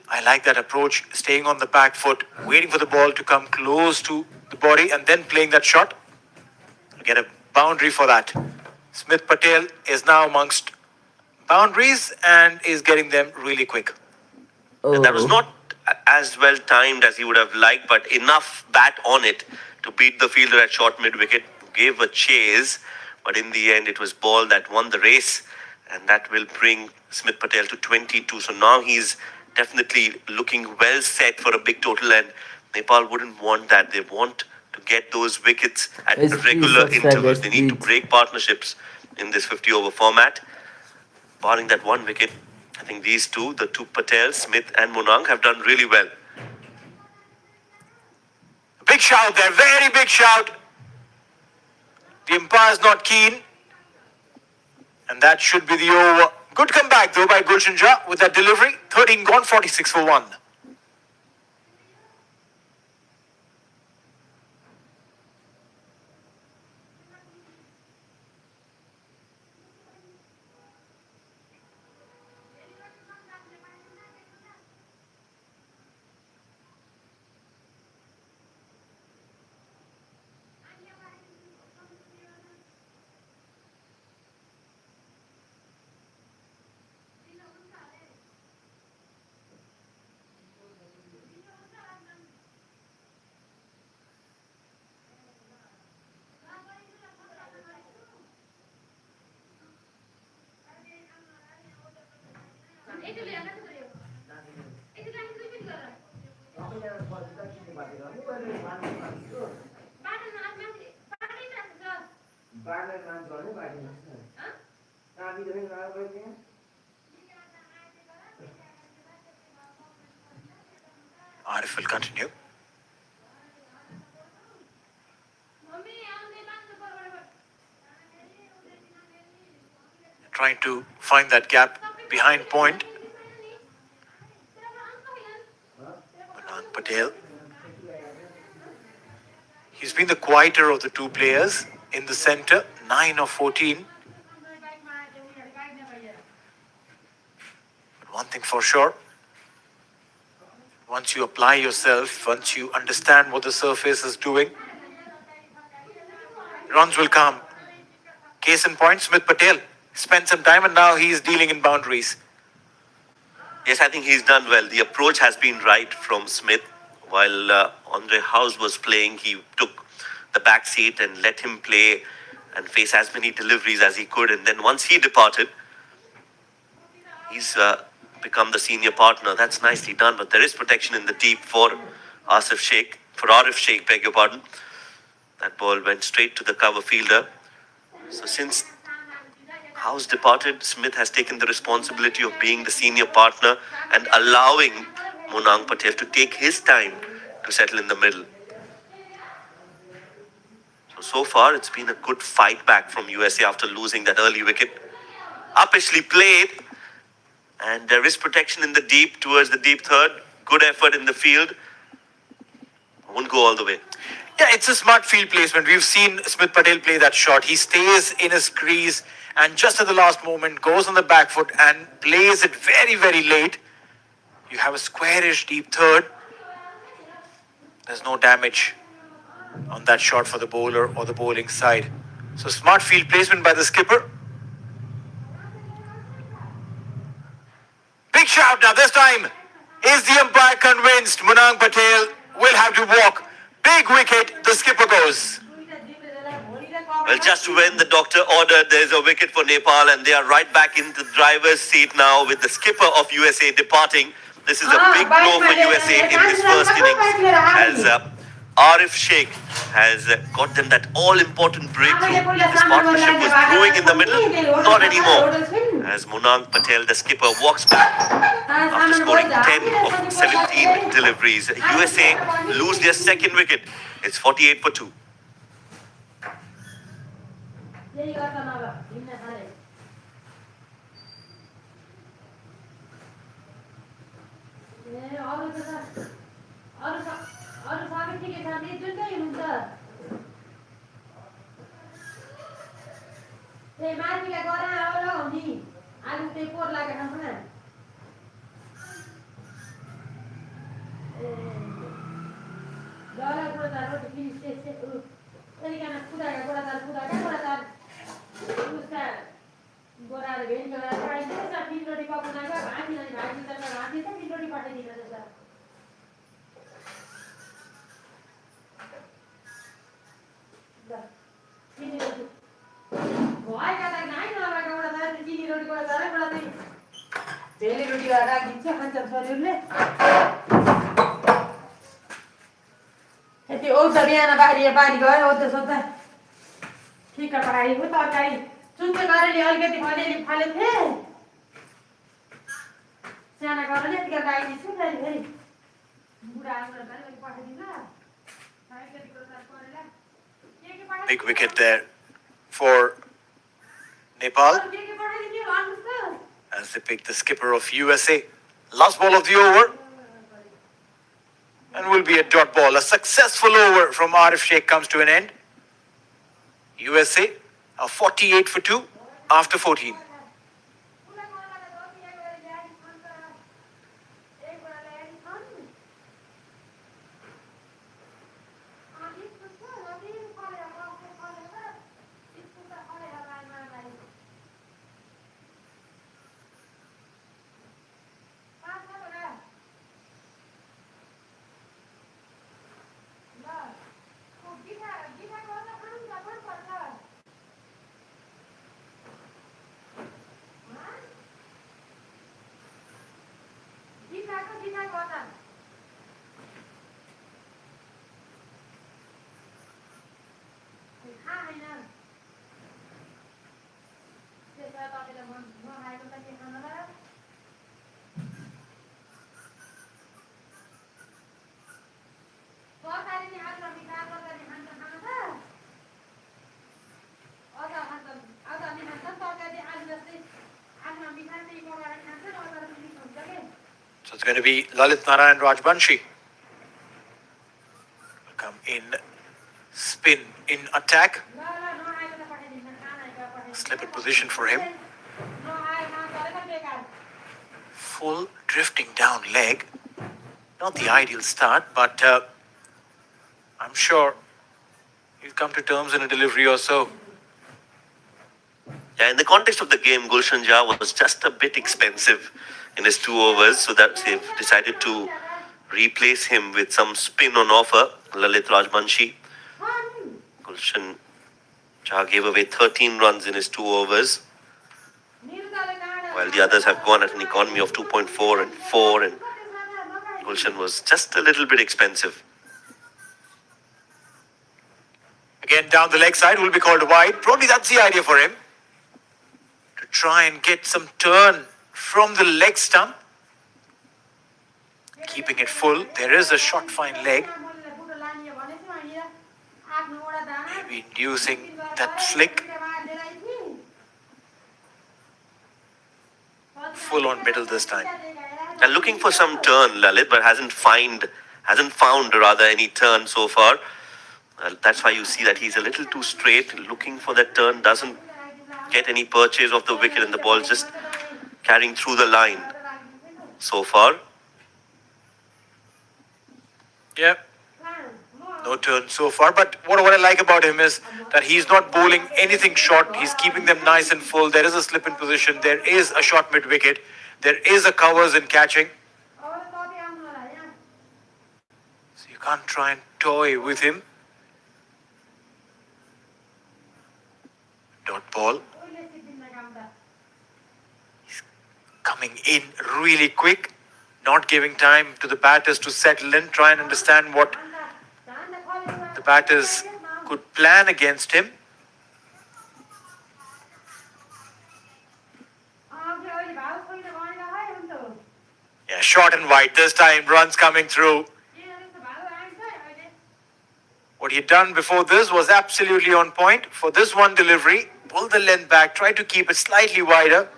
I like that approach, staying on the back foot, waiting for the ball to come close to the body and then playing that shot. Get a boundary for that. Smith Patel is now amongst boundaries and is getting them really quick. And that was not as well timed as he would have liked, but enough bat on it to beat the fielder at short mid-wicket. Gave a chase, but in the end it was ball that won the race, and that will bring Smith Patel to 22. So now he's definitely looking well set for a big total, and Nepal wouldn't want that. They want to get those wickets at regular intervals. They need to break partnerships in this 50-over format. Barring that one wicket, I think these two, the two Patels, Smith and Monang, have done really well. Big shout there, very big shout. The umpire's not keen. And that should be the over. Good comeback though by Gulshan Jha with that delivery. 13 gone, 46 for 1. Arif will continue. Trying to find that gap behind point. Monang Patel. He's been the quieter of the two players in the center, 9 of 14. But one thing for sure, once you apply yourself, once you understand what the surface is doing, runs will come. Case in point, Smith Patel spent some time and now he's dealing in boundaries. Yes, I think he's done well. The approach has been right from Smith. While Andre House was playing, he took the back seat and let him play and face as many deliveries as he could. And then once he departed, he's become the senior partner. That's nicely done, but there is protection in the deep for Arif Sheikh, beg your pardon. That ball went straight to the cover fielder. So since House departed, Smith has taken the responsibility of being the senior partner and allowing Monang Patel to take his time to settle in the middle. So So far, it's been a good fight back from USA after losing that early wicket. Uppishly played, and there is protection in the deep towards the deep third. Good effort in the field. Won't go all the way. Yeah, it's a smart field placement. We've seen Smith Patel play that shot. He stays in his crease and just at the last moment goes on the back foot and plays it very, very late. You have a squarish deep third. There's no damage on that shot for the bowler or the bowling side. So smart field placement by the skipper. Big shout now. This time, is the umpire convinced Munang Patel will have to walk? Big wicket, the skipper goes. Well, just when the doctor ordered, there is a wicket for Nepal, and they are right back in the driver's seat now with the skipper of USA departing. This is a big blow for USA in this first innings, as Arif Sheikh has got them that all-important breakthrough. This partnership was brewing in the middle, not anymore. As Munang Patel, the skipper, walks back after scoring 10 of 17 deliveries. USA lose their second wicket. It's 48 for 2. Big wicket there for Nepal as they pick the skipper of USA. Last ball of the over. And will be a dot ball. A successful over from Arif Sheikh comes to an end. USA are 48 for 2 after 14. So it's going to be Lalit Narayan Rajbanshi. Come in, spin in attack. Slip position for him. Full drifting down leg. Not the ideal start, but I'm sure he'll come to terms in a delivery or so. Yeah, in the context of the game, Gulshan Jha was just a bit expensive in his 2 overs, so that they've decided to replace him with some spin on offer. Lalit Rajbanshi. Gulshan Jha gave away 13 runs in his 2 overs, while the others have gone at an economy of 2.4 and 4, and Gulshan was just a little bit expensive. Again, down the leg side will be called wide. Probably that's the idea for him. To try and get some turn from the leg stump. Keeping it full. There is a short fine leg. maybe inducing that flick. Full on middle this time. And looking for some turn, Lalit, but hasn't found rather any turn so far. That's why you see that he's a little too straight, looking for that turn, doesn't get any purchase of the wicket, and the ball just carrying through the line so far. Yeah, no turn so far, but what I like about him is that he's not bowling anything short. He's keeping them nice and full. There is a slip in position. There is a shot mid wicket. There is a covers in catching. So you can't try and toy with him. Dot ball. He's coming in really quick, not giving time to the batters to settle in, try and understand what the batters could plan against him. Yeah, short and wide this time, runs coming through. What he'd done before this was absolutely on point. For this one delivery, pull the length back, try to keep it slightly wider,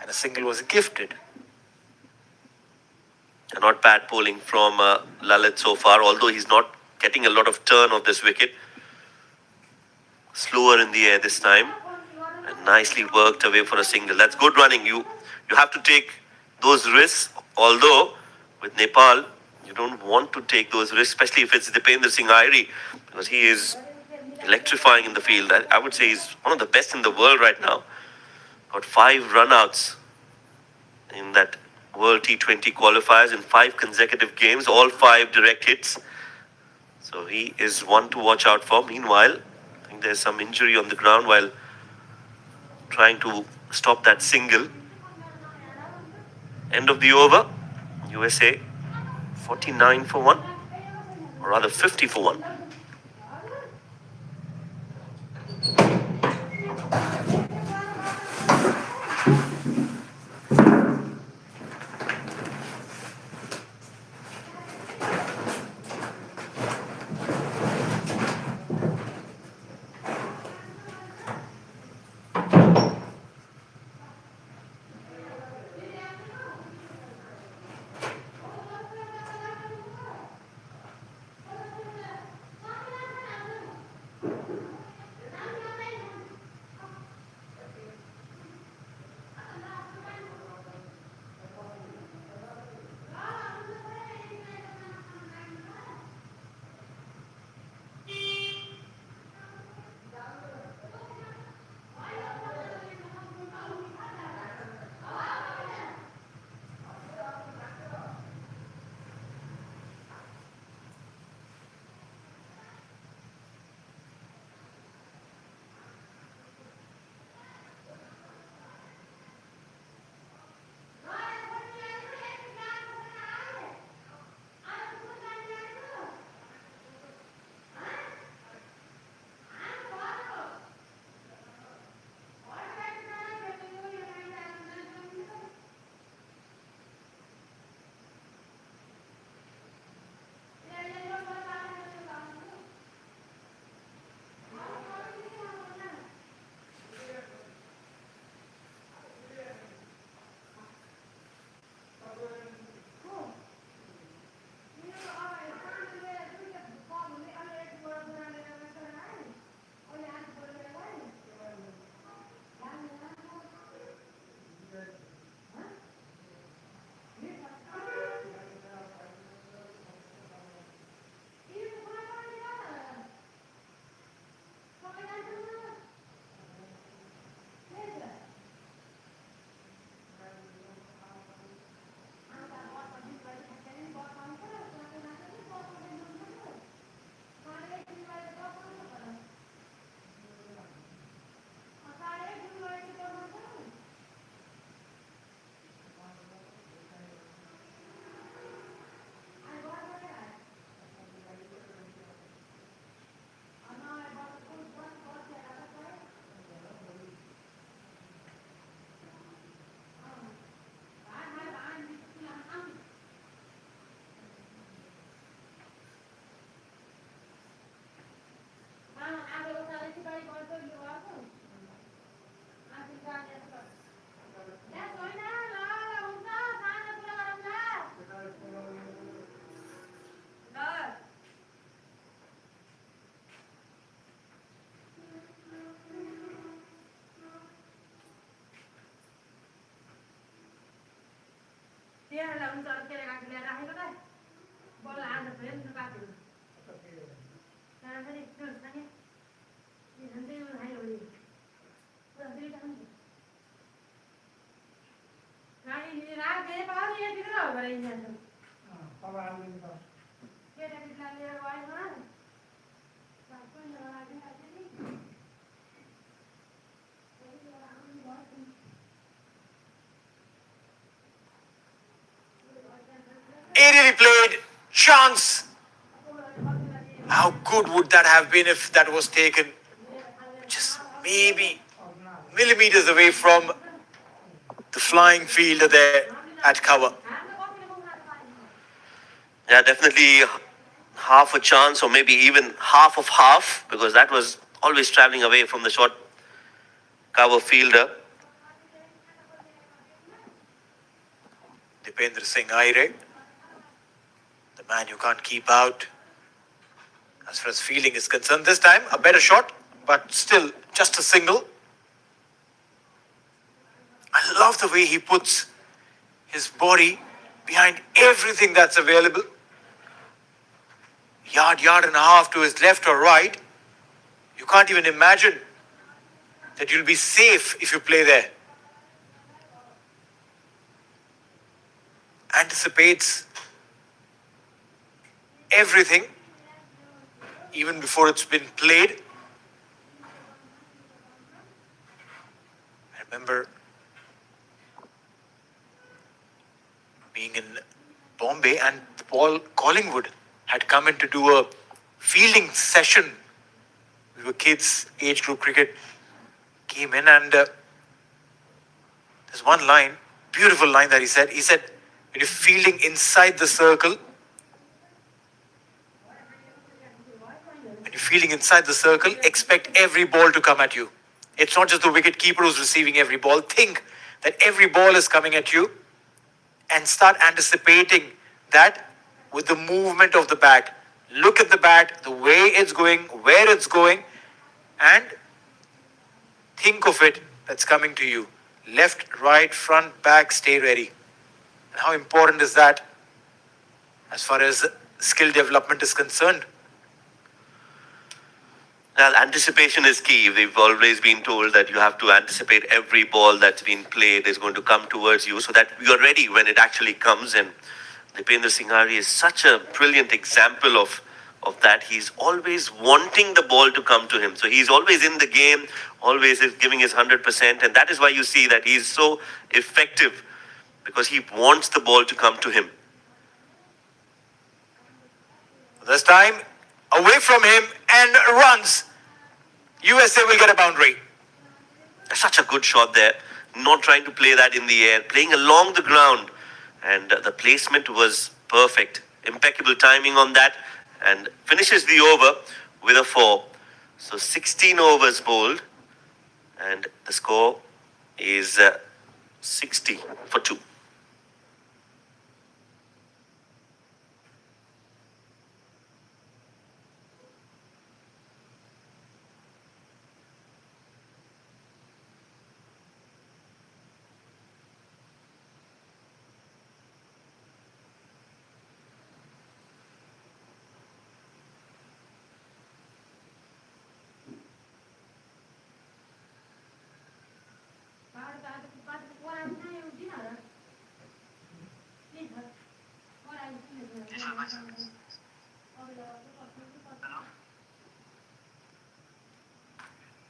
and a single was gifted. Not bad bowling from Lalit so far, although he's not getting a lot of turn of this wicket. Slower in the air this time, and nicely worked away for a single. That's good running. You have to take those risks, although with Nepal, you don't want to take those risks, especially if it's Dipendra Singh Airi, because he is electrifying in the field. I would say he's one of the best in the world right now. Got 5 run-outs in that World T20 qualifiers in 5 consecutive games, all 5 direct hits. So he is one to watch out for. Meanwhile, I think there's some injury on the ground while trying to stop that single. End of the over. USA 49 for 1, or rather 50 for 1. Aerially played, chance. How good would that have been if that was taken just maybe millimeters away from the flying fielder there at cover? Yeah, definitely half a chance, or maybe even half of half, because that was always traveling away from the short cover fielder. Dipendra Singh Aire, the man you can't keep out as far as fielding is concerned. This time, a better shot, but still just a single. I love the way he puts his body behind everything that's available. Yard and a half to his left or right. You can't even imagine that you'll be safe if you play there. Anticipates everything even before it's been played. I remember being in Bombay and Paul Collingwood had come in to do a fielding session. We were kids, age group cricket. Came in and there's one line, beautiful line that he said. He said, when you're fielding inside the circle, expect every ball to come at you. It's not just the wicket keeper who's receiving every ball. Think that every ball is coming at you and start anticipating that with the movement of the bat. Look at the bat, the way it's going, where it's going, and think of it that's coming to you. Left, right, front, back, stay ready. And how important is that as far as skill development is concerned? Well, anticipation is key. We've always been told that you have to anticipate every ball that's been played is going to come towards you so that you're ready when it actually comes. And Dipendra Singh Aire is such a brilliant example of that. He's always wanting the ball to come to him. So he's always in the game, always is giving his 100%. And that is why you see that he's so effective, because he wants the ball to come to him. This time, away from him and runs. USA will get a boundary. Such a good shot there. Not trying to play that in the air, playing along the ground. And the placement was perfect. Impeccable timing on that. And finishes the over with a 4. So 16 overs bowled. And the score is 60 for 2.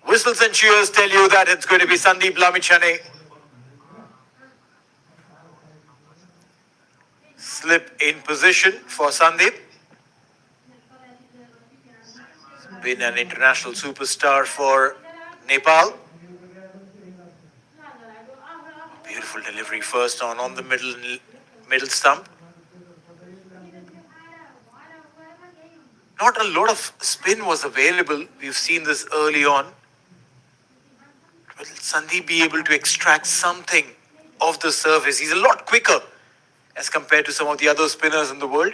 Whistles and cheers tell you that it's going to be Sandeep Lamichhane. Slip in position for Sandeep. Been an international superstar for Nepal. Beautiful delivery first on the middle stump. Not a lot of spin was available. We've seen this early on. Will Sandeep be able to extract something of the surface? He's a lot quicker as compared to some of the other spinners in the world.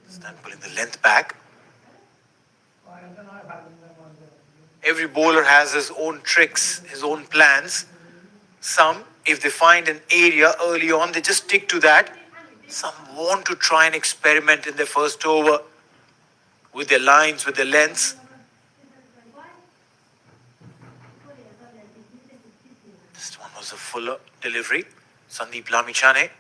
Start pulling the length back. Every bowler has his own tricks, his own plans. Some, if they find an area early on, they just stick to that. Some want to try and experiment in their first over with their lines, with their lengths. This one was a fuller delivery. Sandeep Lamichhane.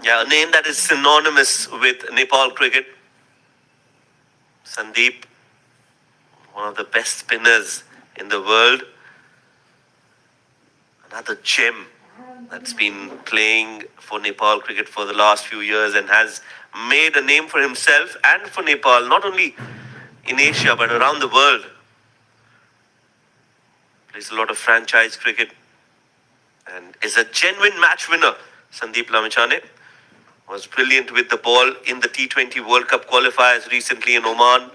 Yeah, a name that is synonymous with Nepal cricket. Sandeep, one of the best spinners in the world. Another gem that's been playing for Nepal cricket for the last few years and has made a name for himself and for Nepal, not only in Asia but around the world. Plays a lot of franchise cricket and is a genuine match winner. Sandeep Lamichhane was brilliant with the ball in the T20 World Cup qualifiers recently in Oman.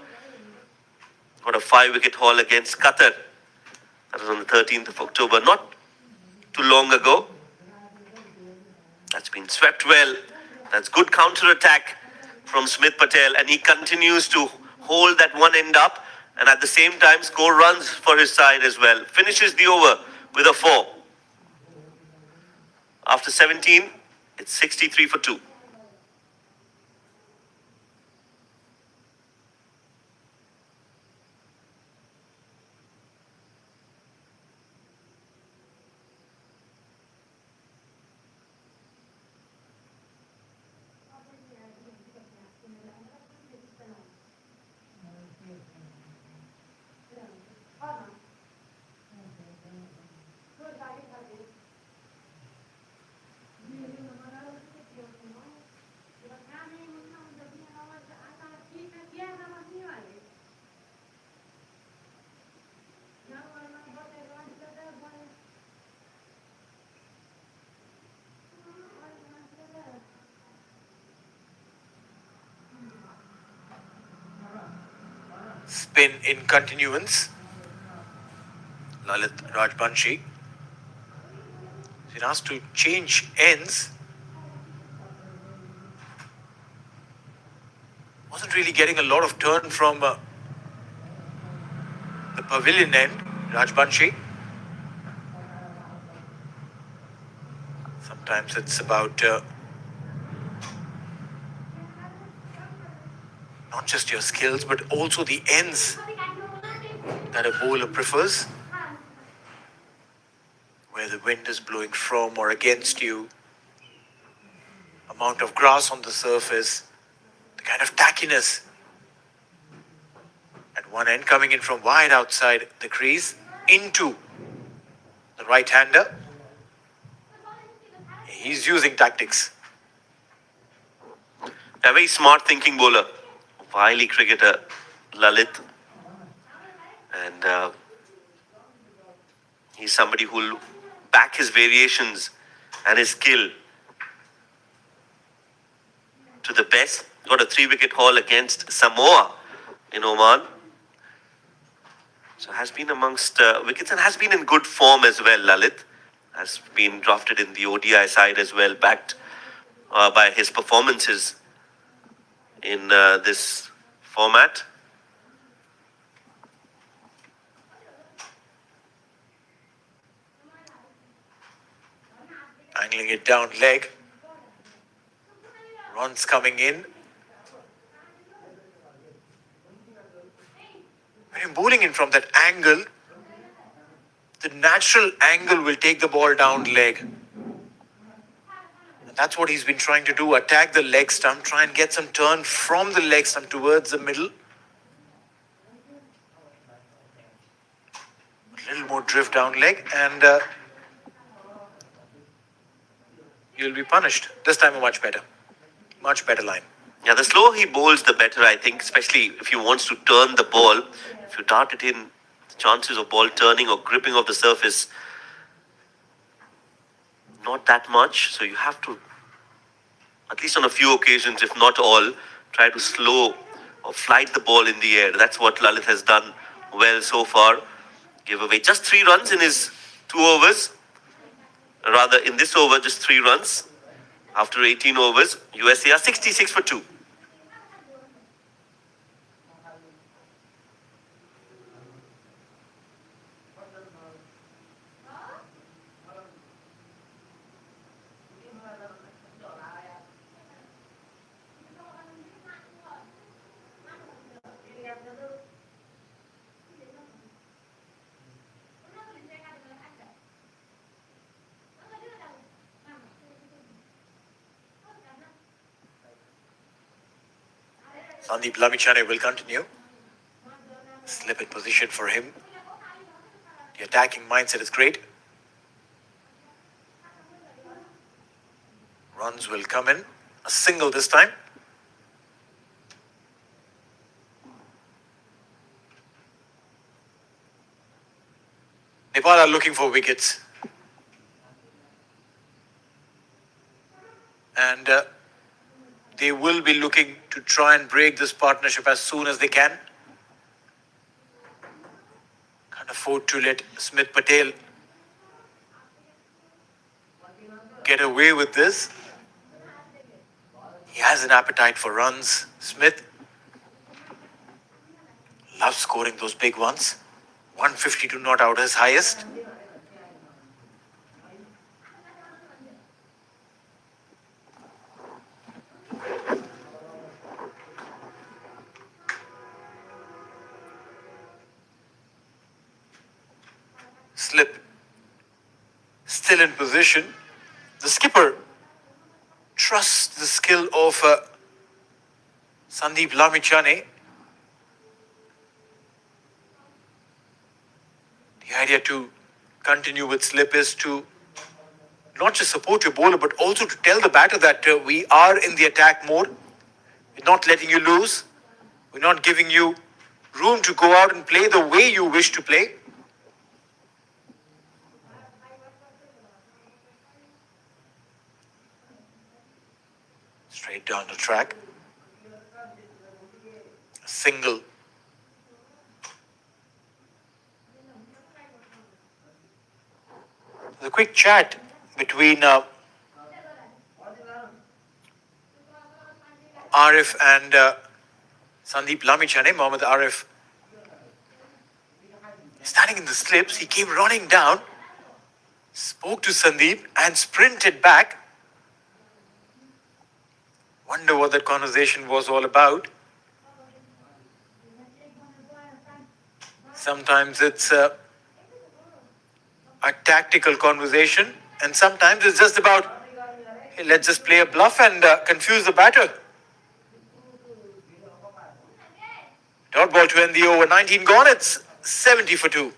Got a 5-wicket haul against Qatar. That was on the 13th of October, not too long ago. That's been swept well. That's good counter-attack from Smith Patel, and he continues to hold that one end up and at the same time score runs for his side as well. Finishes the over with a 4. After 17, it's 63 for 2. Spin in continuance. Lalit Rajbanshi. He asked to change ends. Wasn't really getting a lot of turn from the pavilion end, Rajbanshi. Sometimes it's about not just your skills, but also the ends that a bowler prefers. Where the wind is blowing from or against you. Amount of grass on the surface. The kind of tackiness. At one end coming in from wide outside the crease into the right-hander. He's using tactics. A very smart thinking bowler. Wily cricketer, Lalit. And he's somebody who will back his variations and his skill to the best. Got a 3-wicket haul against Samoa in Oman. So has been amongst wickets and has been in good form as well, Lalit. Has been drafted in the ODI side as well, backed by his performances in this format. Angling it down leg. Runs coming in. When you're bowling in from that angle, the natural angle will take the ball down leg. And that's what he's been trying to do. Attack the leg stump, try and get some turn from the leg stump towards the middle. A little more drift down leg and you'll be punished. This time a much better line. Yeah, the slower he bowls, the better, I think, especially if he wants to turn the ball. If you dart it in, the chances of ball turning or gripping off the surface, not that much. So you have to, at least on a few occasions, if not all, try to slow or flight the ball in the air. That's what Lalit has done well so far. Gave away just 3 runs in his 2 overs. Rather, in this over, just 3 runs. After 18 overs, USA are 66 for 2. Sandeep Lamichhane will continue. Slip in position for him. The attacking mindset is great. Runs will come in. A single this time. Nepal are looking for wickets. And they will be looking to try and break this partnership as soon as they can. Can't afford to let Smith Patel get away with this. He has an appetite for runs. Smith loves scoring those big ones. 152 not out his highest. Slip still in position. The skipper trusts the skill of Sandeep Lamichhane. The idea to continue with slip is to not just support your bowler, but also to tell the batter that we are in the attack mode. We're not letting you lose. We're not giving you room to go out and play the way you wish to play. Straight down the track. A single. The quick chat between Arif and Sandeep Lamichhane. Mohammad Arif standing in the slips. He came running down, spoke to Sandeep and sprinted back. Wonder what that conversation was all about. Sometimes it's a tactical conversation, and sometimes it's just about, hey, let's just play a bluff and confuse the batter. Dot ball to end the over. 19 gone. It's 70 for 2.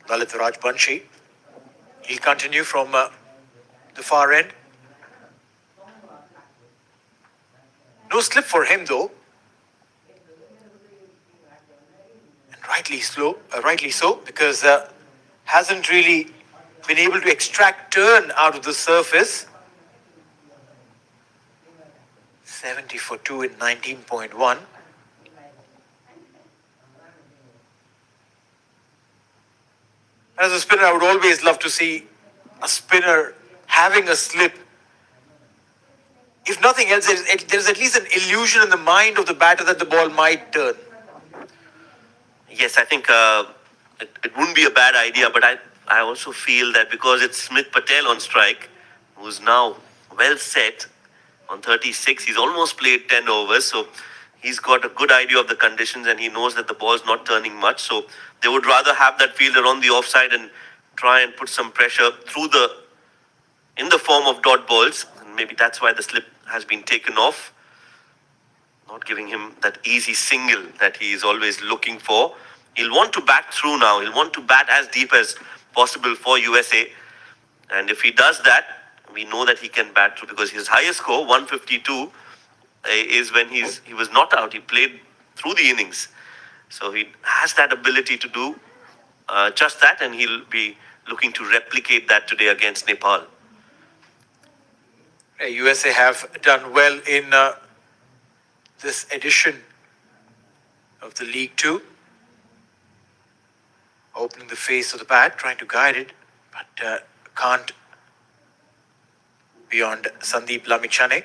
Lalit Rajbanshi. He'll continue from the far end. No slip for him though. And rightly so, because hasn't really been able to extract turn out of the surface. 70 for 2 in 19.1. As a spinner, I would always love to see a spinner having a slip. If nothing else, there's at least an illusion in the mind of the batter that the ball might turn. Yes, I think it wouldn't be a bad idea, but I also feel that because it's Smith Patel on strike, who's now well set on 36, he's almost played 10 overs, so he's got a good idea of the conditions and he knows that the ball's not turning much, so they would rather have that fielder on the offside and try and put some pressure in the form of dot balls, and maybe that's why the slip has been taken off, not giving him that easy single that he is always looking for. He'll want to bat through now. He'll want to bat as deep as possible for USA. And if he does that, we know that he can bat through, because his highest score, 152, is when he was not out. He played through the innings. So he has that ability to do just that, and he'll be looking to replicate that today against Nepal. USA have done well in this edition of the League 2. Opening the face of the bat, trying to guide it, but can't beyond Sandeep Lamichhane,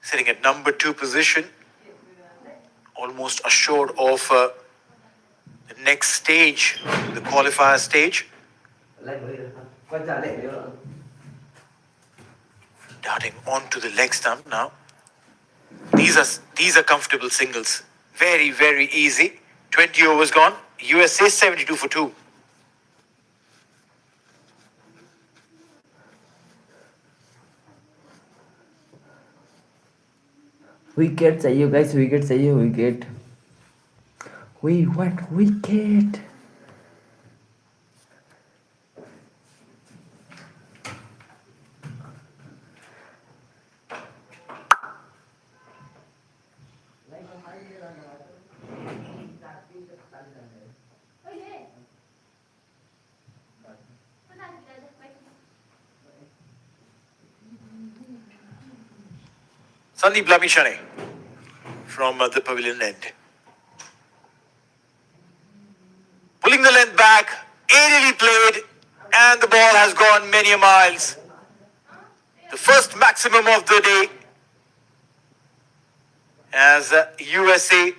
sitting at number 2 position, almost assured of the next stage, the qualifier stage. Darting onto the leg stump now. These are comfortable singles. Very, very easy. 20 overs gone. USA 72 for 2. Wicket चाहिए guys, wicket चाहिए, wicket. We want wicket. Sandeep Lamichhane from the pavilion end. Pulling the length back, aerially played, and the ball has gone many miles. The first maximum of the day as USA,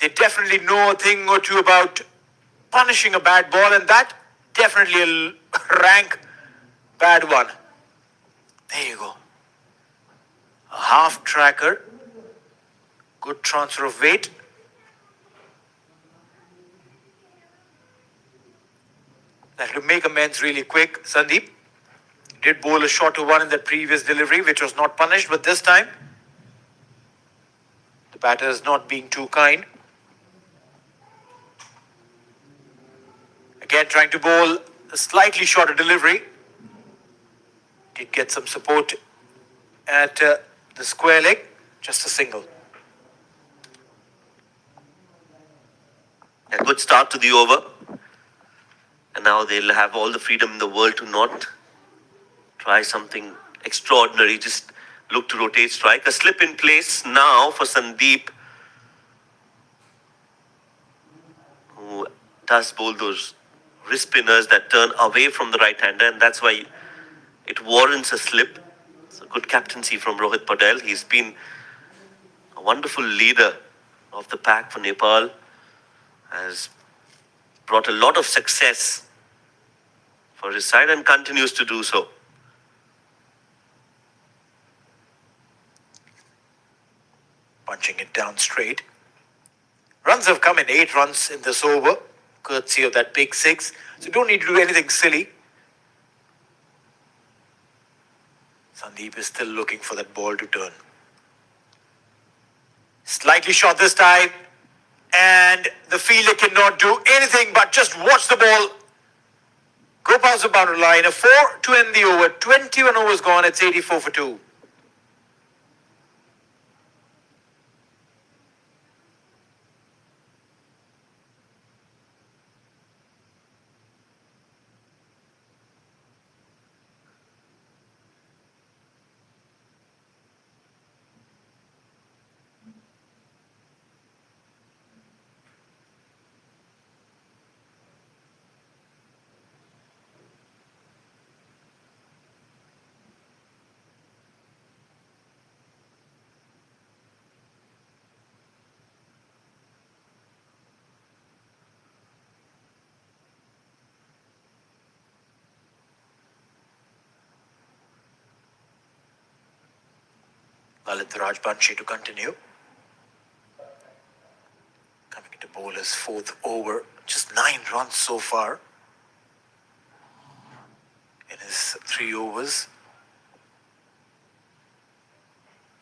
they definitely know a thing or two about punishing a bad ball, and that definitely a rank bad one. There you go. A half tracker, good transfer of weight. That will make amends really quick. Sandeep did bowl a shorter one in that previous delivery, which was not punished, but this time the batter is not being too kind. Again, trying to bowl a slightly shorter delivery. Did get some support at the square leg, just a single. A good start to the over. And now they'll have all the freedom in the world to not try something extraordinary. Just look to rotate strike. A slip in place now for Sandeep, who does bowl those wrist spinners that turn away from the right-hander, and that's why it warrants a slip. It's a good captaincy from Rohit Patel. He's been a wonderful leader of the pack for Nepal, has brought a lot of success for his side and continues to do so. Punching it down straight. Runs have come in, 8 runs in this over, courtesy of that big 6. So you don't need to do anything silly. Sandeep is still looking for that ball to turn. Slightly short this time. And the fielder cannot do anything but just watch the ball go past the boundary line. A 4 to end the over. 21 overs gone. It's 84 for 2. Lalit Rajbanshi to continue. Coming into bowler's 4th over. Just 9 runs so far in his 3 overs.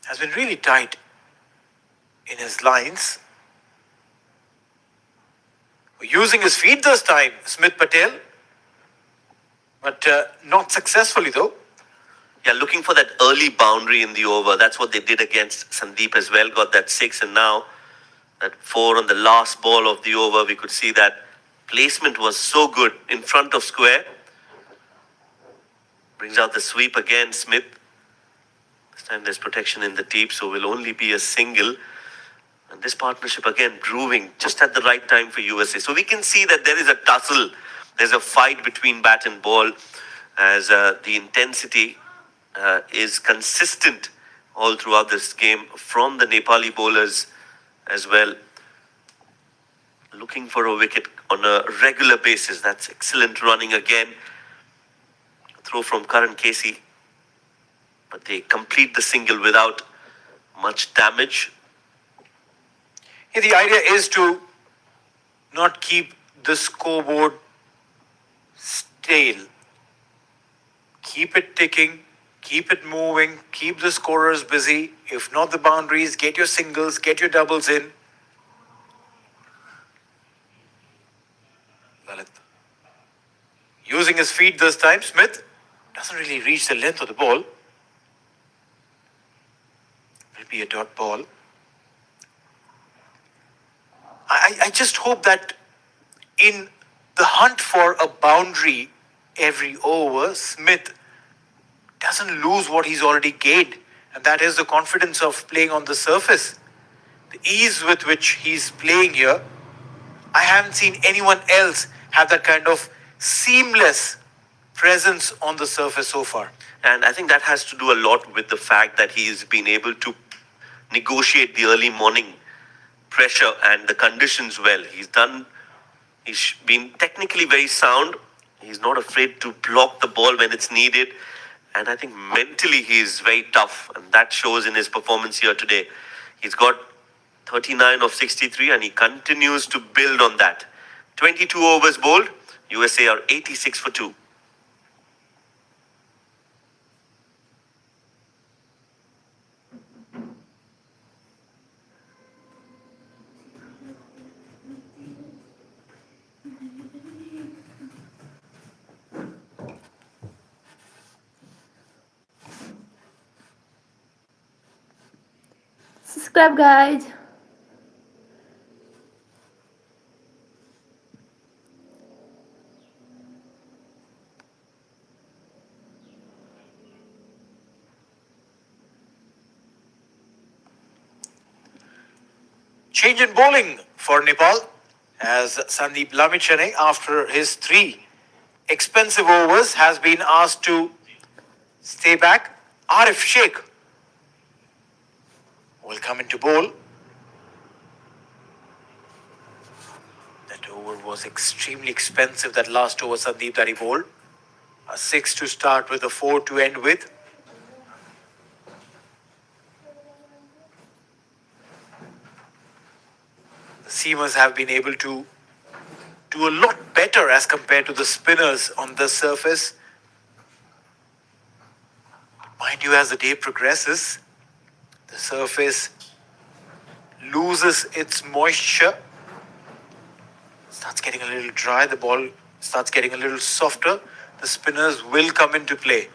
Has been really tight in his lines. Using his feet this time, Smith Patel. But not successfully though. Yeah, looking for that early boundary in the over. That's what they did against Sandeep as well. Got that 6, and now that 4 on the last ball of the over. We could see that placement was so good in front of square. Brings out the sweep again, Smith. This time there's protection in the deep, so will only be a single. And this partnership again brewing just at the right time for USA. So we can see that there is a tussle. There's a fight between bat and ball. as the intensity is consistent all throughout this game from the Nepali bowlers as well. Looking for a wicket on a regular basis. That's excellent running again. Throw from Karan Casey. But they complete the single without much damage. Yeah, the idea is to not keep the scoreboard stale. Keep it ticking, keep it moving, keep the scorers busy. If not the boundaries, get your singles, get your doubles in. Lalit. Using his feet this time, Smith doesn't really reach the length of the ball. Will be a dot ball. I just hope that in the hunt for a boundary every over, Smith doesn't lose what he's already gained. And that is the confidence of playing on the surface. The ease with which he's playing here. I haven't seen anyone else have that kind of seamless presence on the surface so far. And I think that has to do a lot with the fact that he's been able to negotiate the early morning pressure and the conditions well. He's been technically very sound. He's not afraid to block the ball when it's needed. And I think mentally he's very tough. And that shows in his performance here today. He's got 39 of 63 and he continues to build on that. 22 overs bowled. USA are 86 for 2. Subscribe, guys. Change in bowling for Nepal as Sandeep Lamichhane, after his 3 expensive overs, has been asked to stay back. Arif Sheikh will come into bowl. That over was extremely expensive, that last over Sandeep that he bowled. A 6 to start with, a 4 to end with. The seamers have been able to do a lot better as compared to the spinners on the surface. Mind you, as the day progresses, the surface loses its moisture, starts getting a little dry, the ball starts getting a little softer. The spinners will come into play.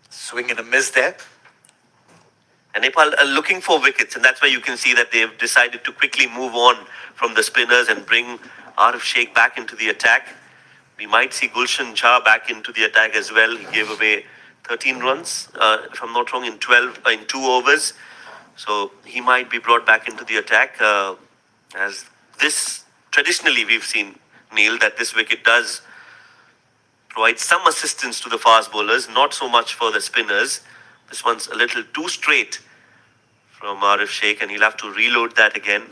Swing and a miss there. And Nepal are looking for wickets, and that's where you can see that they've decided to quickly move on from the spinners and bring Arif Sheikh back into the attack. We might see Gulshan Jha back into the attack as well. He gave away 13 runs, if I'm not wrong, in 2 overs. So he might be brought back into the attack. As this, traditionally we've seen, Neil, that this wicket does provide some assistance to the fast bowlers, not so much for the spinners. This one's a little too straight from Arif Sheikh, and he'll have to reload that again.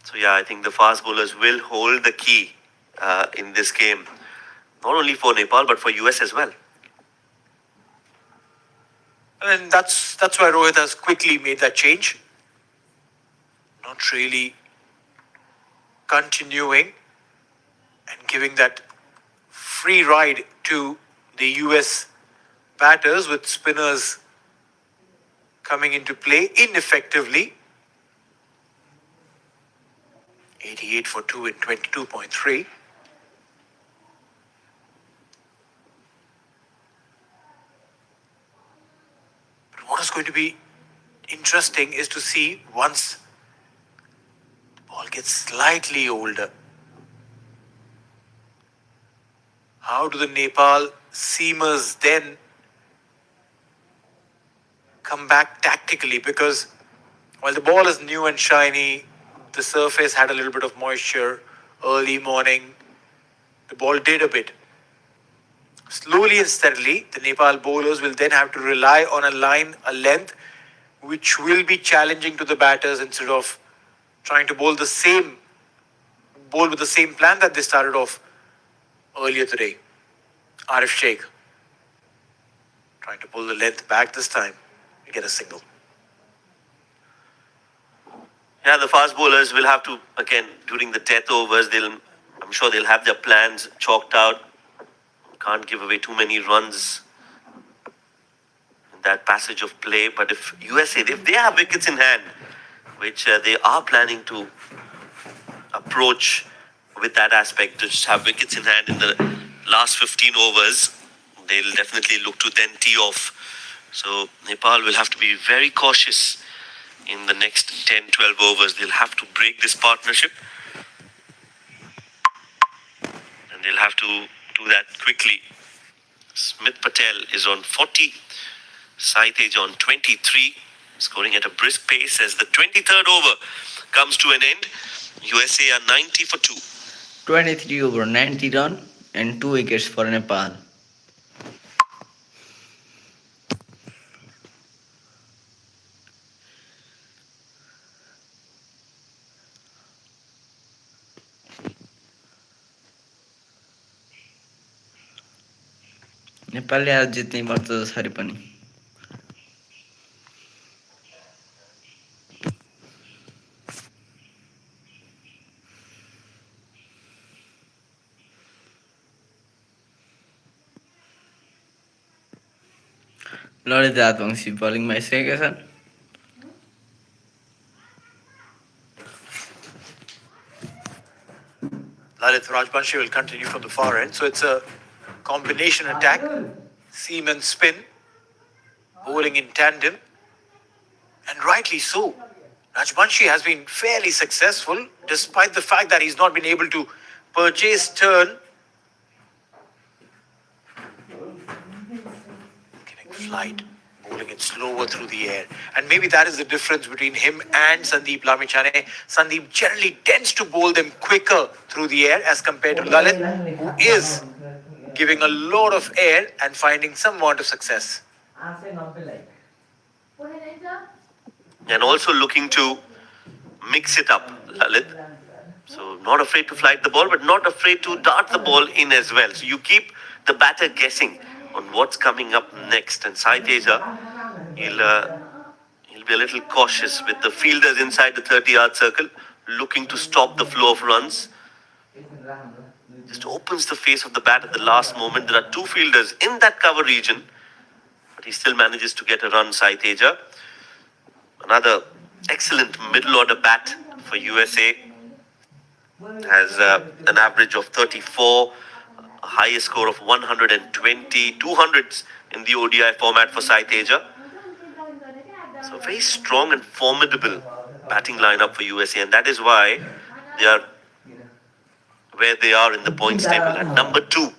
So yeah, I think the fast bowlers will hold the key in this game, not only for Nepal but for US as well. And that's why Rohit has quickly made that change. Not really continuing and giving that free ride to the US batters, with spinners coming into play ineffectively. 88 for 2 in 22.3. But what is going to be interesting is to see, once the ball gets slightly older, how do the Nepal seamers then come back tactically, because while the ball is new and shiny, the surface had a little bit of moisture early morning. The ball did a bit. Slowly and steadily, the Nepal bowlers will then have to rely on a line, a length, which will be challenging to the batters instead of trying to bowl with the same plan that they started off earlier today. Arif Sheikh trying to pull the length back this time to get a single. Yeah, the fast bowlers will have to, again, during the death overs, I'm sure they'll have their plans chalked out. Can't give away too many runs in that passage of play. But if USA, if they have wickets in hand, which they are planning to approach with that aspect, just have wickets in hand in the last 15 overs, they'll definitely look to then tee off. So Nepal will have to be very cautious in the next 10-12 overs. They'll have to break this partnership, and they'll have to do that quickly. Smith Patel is on 40, Saiteja on 23, scoring at a brisk pace as the 23rd over comes to an end. USA are 90 for 2. 23 over 90 run and 2 wickets for Nepal. नेपालले आज जित्नै पर्छ जसरी पनि. ललित राजवंशी बलिङमा आइसकेका छन्. Lalit Rajbanshi will continue from the far end. So it's a combination attack. Seam and spin. Bowling in tandem. And rightly so. Rajbanshi has been fairly successful despite the fact that he's not been able to purchase turn. Getting flight. Bowling it slower through the air. And maybe that is the difference between him and Sandeep Lamichhane. Sandeep generally tends to bowl them quicker through the air as compared to Lalit, who is giving a lot of air and finding some amount of success. And also looking to mix it up, Lalit. So not afraid to flight the ball, but not afraid to dart the ball in as well. So you keep the batter guessing on what's coming up next. And Saiteja, he'll be a little cautious with the fielders inside the 30-yard circle, looking to stop the flow of runs. Just opens the face of the bat at the last moment. There are two fielders in that cover region, but he still manages to get a run, Saiteja. Another excellent middle order bat for USA. Has an average of 34, a highest score of 120, 200s in the ODI format for Saiteja. So very strong and formidable batting lineup for USA, and that is why they are where they are in the points table at number 2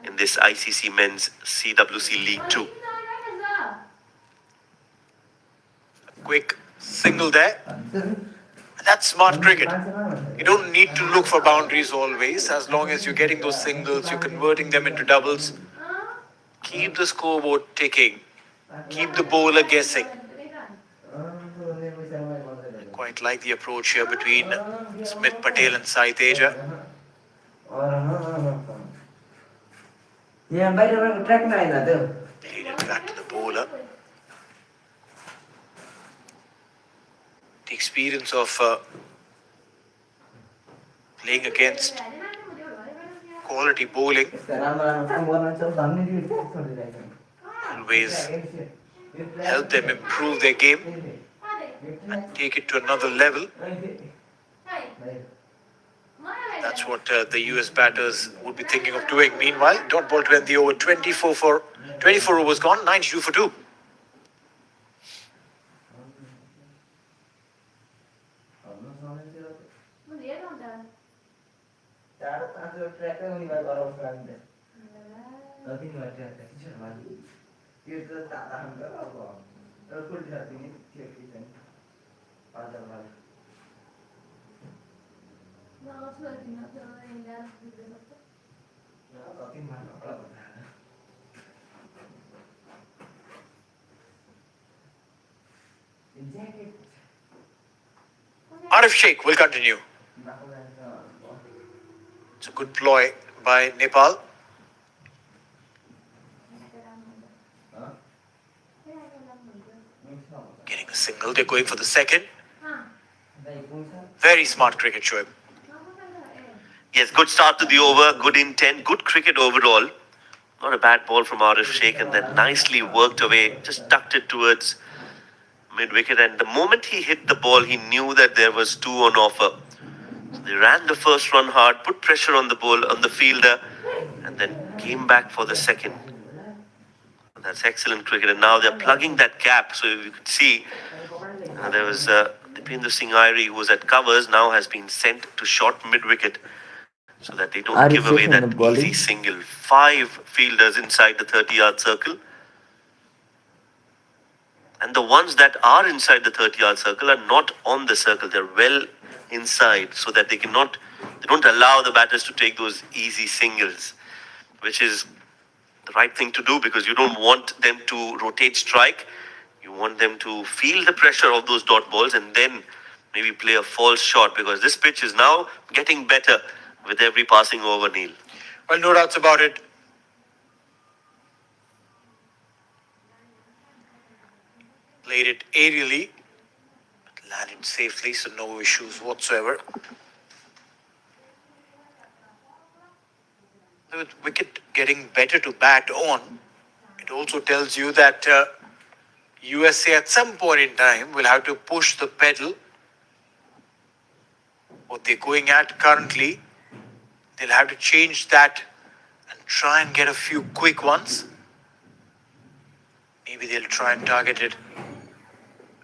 in this ICC Men's CWC League 2. Quick single there. That's smart cricket. You don't need to look for boundaries always. As long as you're getting those singles, you're converting them into doubles. Keep the scoreboard ticking. Keep the bowler guessing. I quite like the approach here between Smith Patel and Saiteja. Played it back to the bowler. The experience of playing against quality bowling always help them improve their game and take it to another level. That's what the US batters would be thinking of doing. Meanwhile, dot ball to end the over. 24 overs gone, 92 for 2. Arif Sheikh will continue. It's a good ploy by Nepal. Getting a single, they're going for the second. Very smart cricket, Shoaib. Yes, good start to the over, good intent, good cricket overall. Not a bad ball from Arif Sheikh, and then nicely worked away, just tucked it towards mid-wicket. And the moment he hit the ball, he knew that there was two on offer. So they ran the first run hard, put pressure on the ball, on the fielder, and then came back for the second. That's excellent cricket, and now they're plugging that gap. So you could see there was Dipendra Singh Airi, who was at covers, now has been sent to short mid-wicket so that they don't give away that easy single. 5 fielders inside the 30-yard circle. And the ones that are inside the 30-yard circle are not on the circle. They're well inside so that they don't allow the batters to take those easy singles, which is the right thing to do because you don't want them to rotate strike. You want them to feel the pressure of those dot balls and then maybe play a false shot, because this pitch is now getting better with every passing over, Neil. Well, no doubts about it. Played it aerially, but landed safely, so no issues whatsoever. With wicket getting better to bat on, it also tells you that USA at some point in time will have to push the pedal. What they're going at currently, they'll have to change that and try and get a few quick ones. Maybe they'll try and target it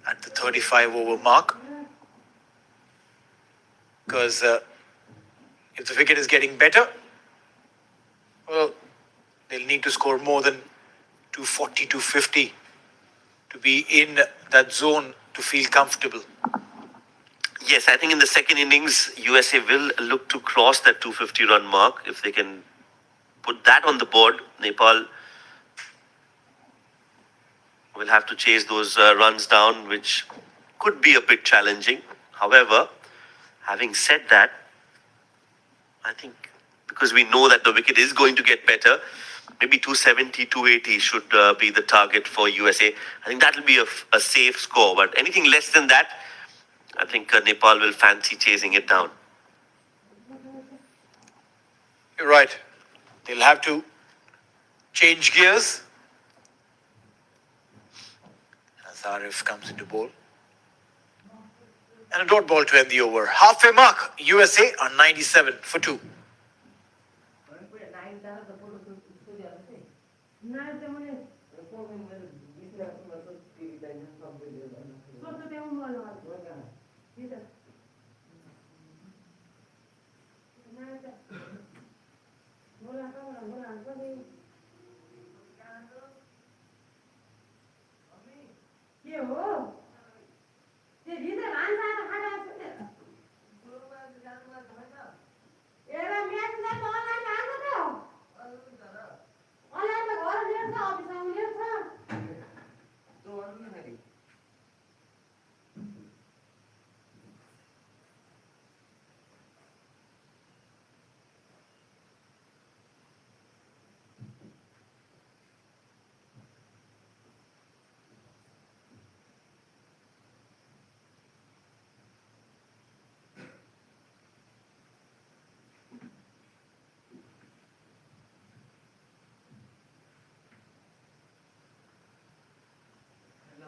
at the 35 over mark. Because if the wicket is getting better, well, they'll need to score more than 240, 250 to be in that zone to feel comfortable. Yes, I think in the second innings, USA will look to cross that 250 run mark. If they can put that on the board, Nepal will have to chase those runs down, which could be a bit challenging. However, having said that, I think because we know that the wicket is going to get better, maybe 270, 280 should be the target for USA. I think that will be a safe score. But anything less than that, I think Nepal will fancy chasing it down. You're right. They'll have to change gears. As Arif comes into ball. And a dot ball to end the over. Halfway mark. USA are 97 for 2.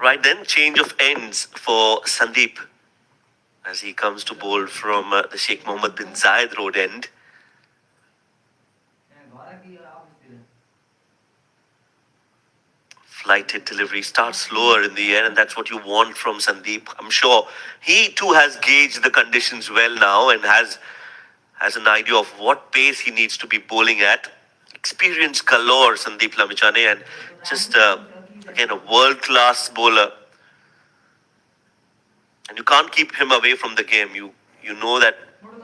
Right then, change of ends for Sandeep as he comes to bowl from the Sheikh Mohammed bin Zayed Road end. Flighted delivery starts slower in the air, and that's what you want from Sandeep. I'm sure he too has gauged the conditions well now and has an idea of what pace he needs to be bowling at. Experience galore, Sandeep Lamichhane, and just again a world-class bowler and you can't keep him away from the game. You know that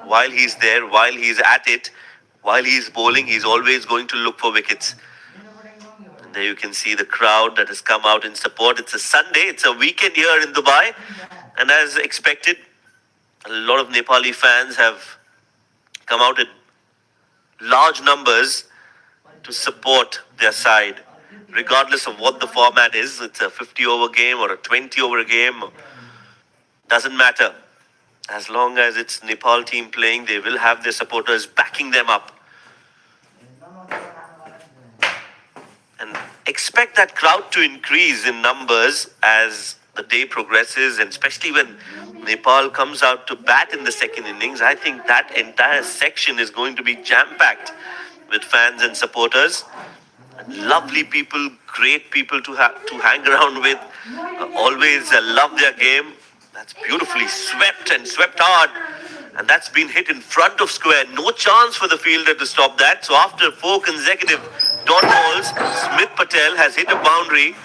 while he's there, while he's at it, while he's bowling, he's always going to look for wickets. And there you can see the crowd that has come out in support. It's a Sunday, it's a weekend here in Dubai, and as expected, a lot of Nepali fans have come out in large numbers to support their side, regardless of what the format is. It's a 50-over game or a 20-over game, doesn't matter. As long as it's Nepal team playing, they will have their supporters backing them up. And expect that crowd to increase in numbers as the day progresses, and especially when Nepal comes out to bat in the second innings. I think that entire section is going to be jam-packed with fans and supporters. Lovely people, great people to hang around with. Always love their game. That's beautifully swept and swept hard. And that's been hit in front of square. No chance for the fielder to stop that. So after 4 consecutive dot balls, Smith Patel has hit a boundary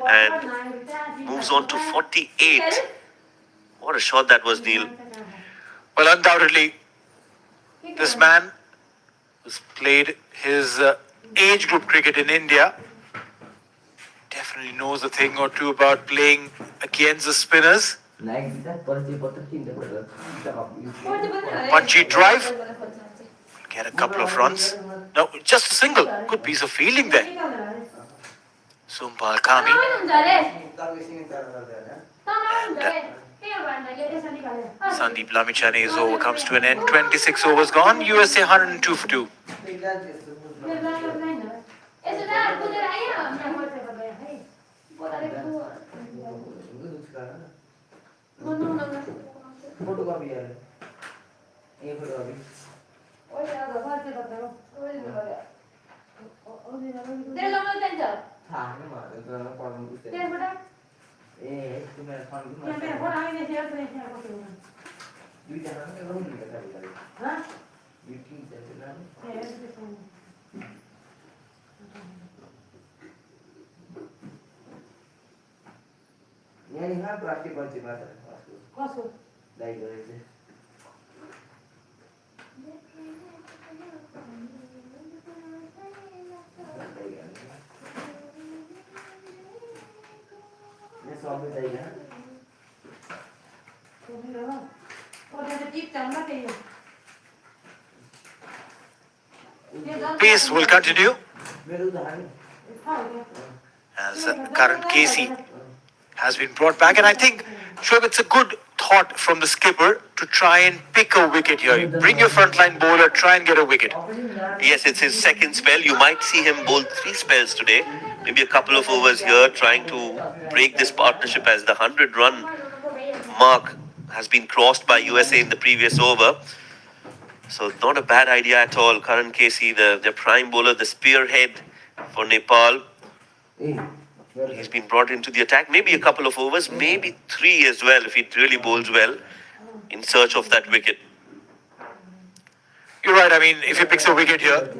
and moves on to 48. What a shot that was, Neil. Well, undoubtedly, this man who's played his age group cricket in India definitely knows a thing or two about playing against the spinners. Punchy drive. Get a couple of runs. No, just a single. Good piece of fielding there. Sumpal Kami. Sandeep Lamichane's over comes to an end. 26 overs gone. USA 102 for 2. Pace will continue as Karan Casey has been brought back, and I think, Shoaib, it's a good thought from the skipper to try and pick a wicket here. You bring your frontline bowler, try and get a wicket. Yes, it's his second spell. You might see him bowl 3 spells today. Maybe a couple of overs here, trying to break this partnership as the 100-run mark has been crossed by USA in the previous over. So not a bad idea at all. Karan Casey, the prime bowler, the spearhead for Nepal. He's been brought into the attack. Maybe a couple of overs, maybe 3 as well if he really bowls well in search of that wicket. You're right. I mean, if he picks a wicket here,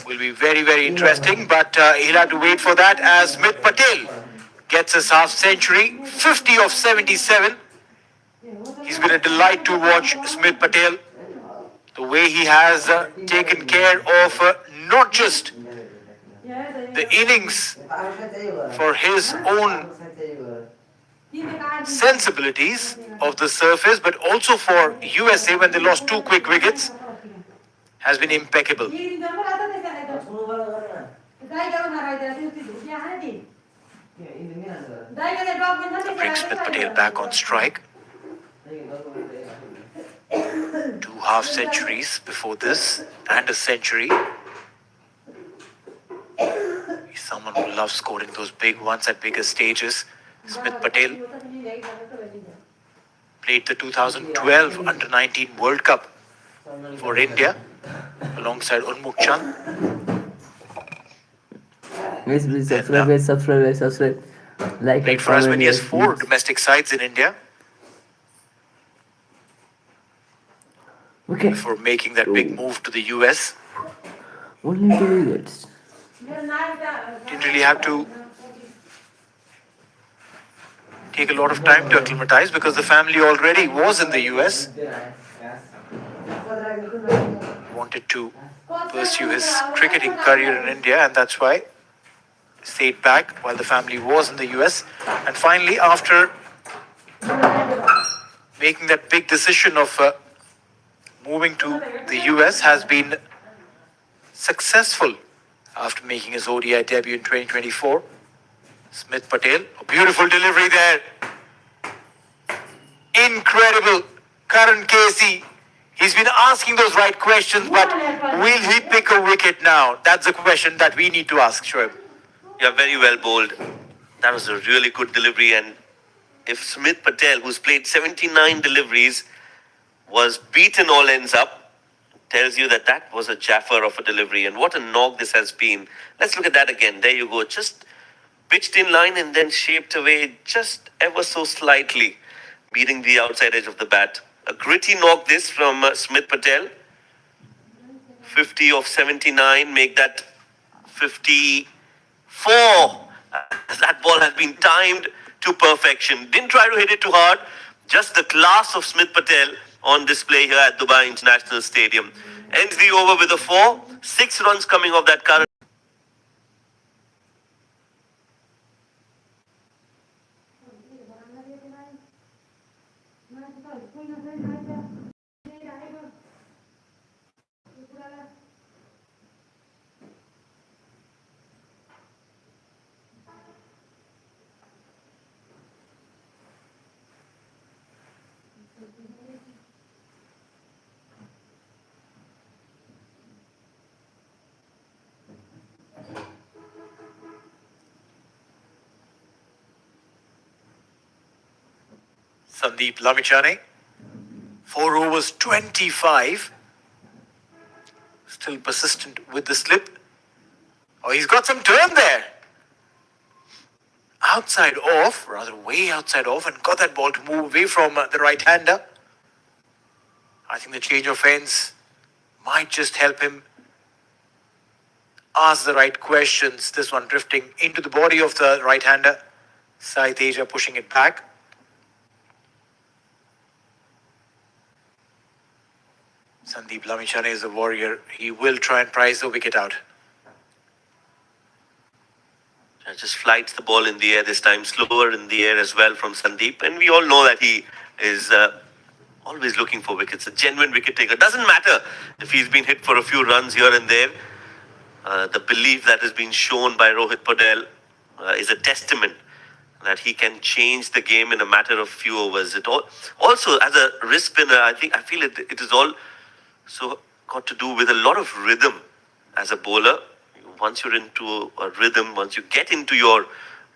will be very, very interesting. But he'll have to wait for that as Smith Patel gets his half century, 50 of 77. He's been a delight to watch Smith Patel. The way he has taken care of not just the innings for his own sensibilities of the surface, but also for USA when they lost 2 quick wickets, has been impeccable. Brings Smith Patel back on strike. 2 half centuries before this and a century. He's someone who loves scoring those big ones at bigger stages. Smith Patel played the 2012 Under-19 World Cup for India alongside Unmukt Chand. Please subscribe. Like played for as many as 4 domestic sides in India before making that big move to the US. Only 2 wickets. Didn't really have to take a lot of time to acclimatize because the family already was in the US. Wanted to pursue his cricketing career in India, and that's why he stayed back while the family was in the US. And finally, after making that big decision of moving to the US, has been successful after making his ODI debut in 2024. Smith Patel, a beautiful delivery there. Incredible. Karan Casey, he's been asking those right questions, but will he pick a wicket now? That's the question that we need to ask, Shoaib. Yeah, very well bowled. That was a really good delivery. And if Smith Patel, who's played 79 deliveries, was beaten all ends up, tells you that that was a jaffer of a delivery. And what a knock this has been. Let's look at that again. There you go. Just pitched in line and then shaped away just ever so slightly, beating the outside edge of the bat. A gritty knock this from Smith Patel. 50 of 79, make that 54. That ball has been timed to perfection. Didn't try to hit it too hard. Just the class of Smith Patel on display here at Dubai International Stadium. Ends the over with a 4. 6 runs coming off that current. Sandeep Lamichhane, 4 overs 25. Still persistent with the slip. Oh, he's got some turn there. Outside off, rather way outside off, and got that ball to move away from the right-hander. I think the change of ends might just help him ask the right questions. This one drifting into the body of the right-hander. Sai Teja pushing it back. Sandeep Lamichhane is a warrior. He will try and prize the wicket out. Just flights the ball in the air this time, slower in the air as well from Sandeep. And we all know that he is always looking for wickets. A genuine wicket taker. Doesn't matter if he's been hit for a few runs here and there. The belief that has been shown by Rohit Patel is a testament that he can change the game in a matter of few overs. It also, as a wrist spinner, I feel it is all so got to do with a lot of rhythm as a bowler. Once you're into a rhythm, once you get into your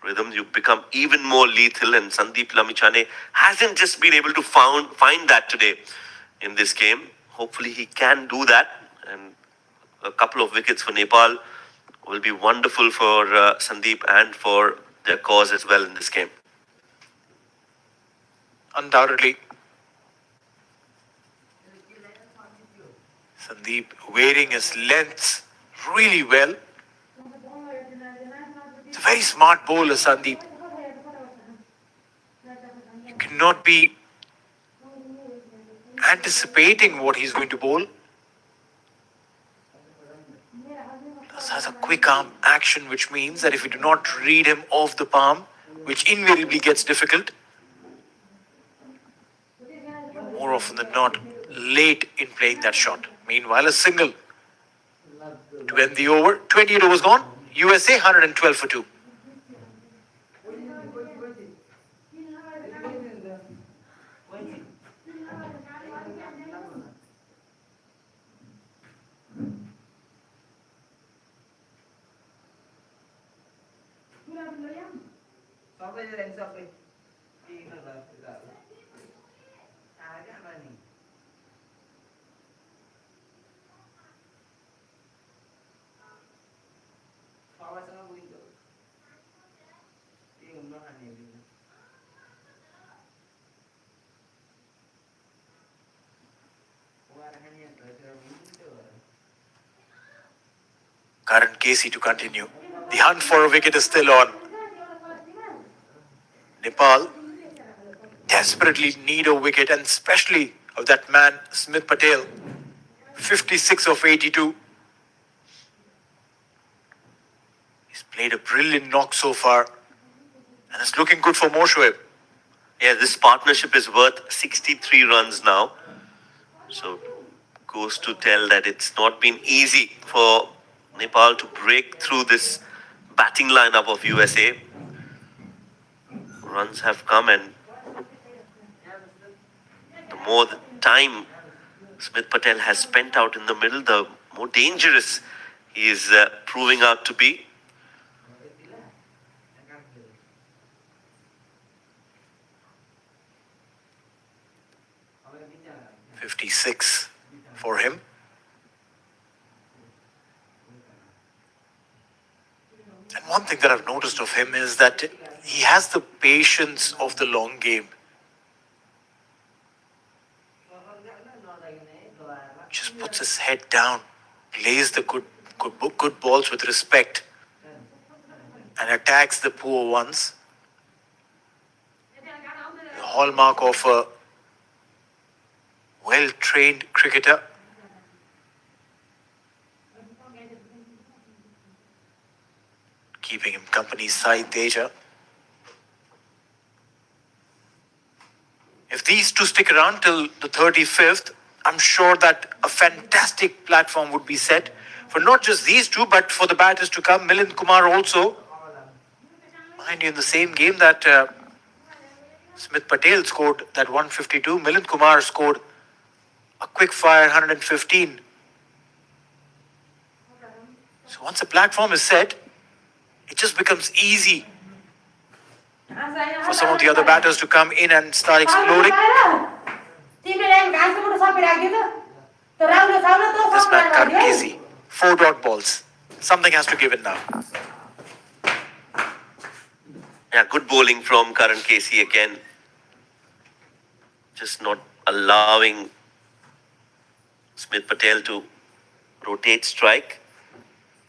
rhythm, you become even more lethal. And Sandeep Lamichhane hasn't just been able to find that today in this game. Hopefully he can do that. And a couple of wickets for Nepal will be wonderful for Sandeep and for their cause as well in this game. Undoubtedly. Sandeep wearing his lengths really well. It's a very smart bowler, Sandeep. You cannot be anticipating what he's going to bowl. This has a quick arm action, which means that if you do not read him off the palm, which invariably gets difficult, more often than not, late in playing that shot. Meanwhile, a single to end the over. 28 overs gone. USA 112 for 2. Karan Casey to continue. The hunt for a wicket is still on. Nepal desperately need a wicket, and especially of that man, Smith Patel. 56 of 82. He's played a brilliant knock so far, and it's looking good for Shoaib. Yeah, this partnership is worth 63 runs now. So, goes to tell that it's not been easy for Nepal to break through this batting lineup of USA. Runs have come, and the more the time Smith Patel has spent out in the middle, the more dangerous he is proving out to be. .56 for him. And one thing that I've noticed of him is that he has the patience of the long game. Just puts his head down, plays the good balls with respect, and attacks the poor ones. The hallmark of a well-trained cricketer. Keeping him company side Teja. If these two stick around till the 35th, I'm sure that a fantastic platform would be set for not just these two, but for the batters to come. Milind Kumar also. Mind you, in the same game that Smith Patel scored that 152, Milind Kumar scored a quick fire 115. So once the platform is set, it just becomes easy for some of the other batters to come in and start exploding. This man, Karan Casey, 4 dot balls. Something has to give it now. Yeah, good bowling from Karan Casey again. Just not allowing Smith Patel to rotate strike.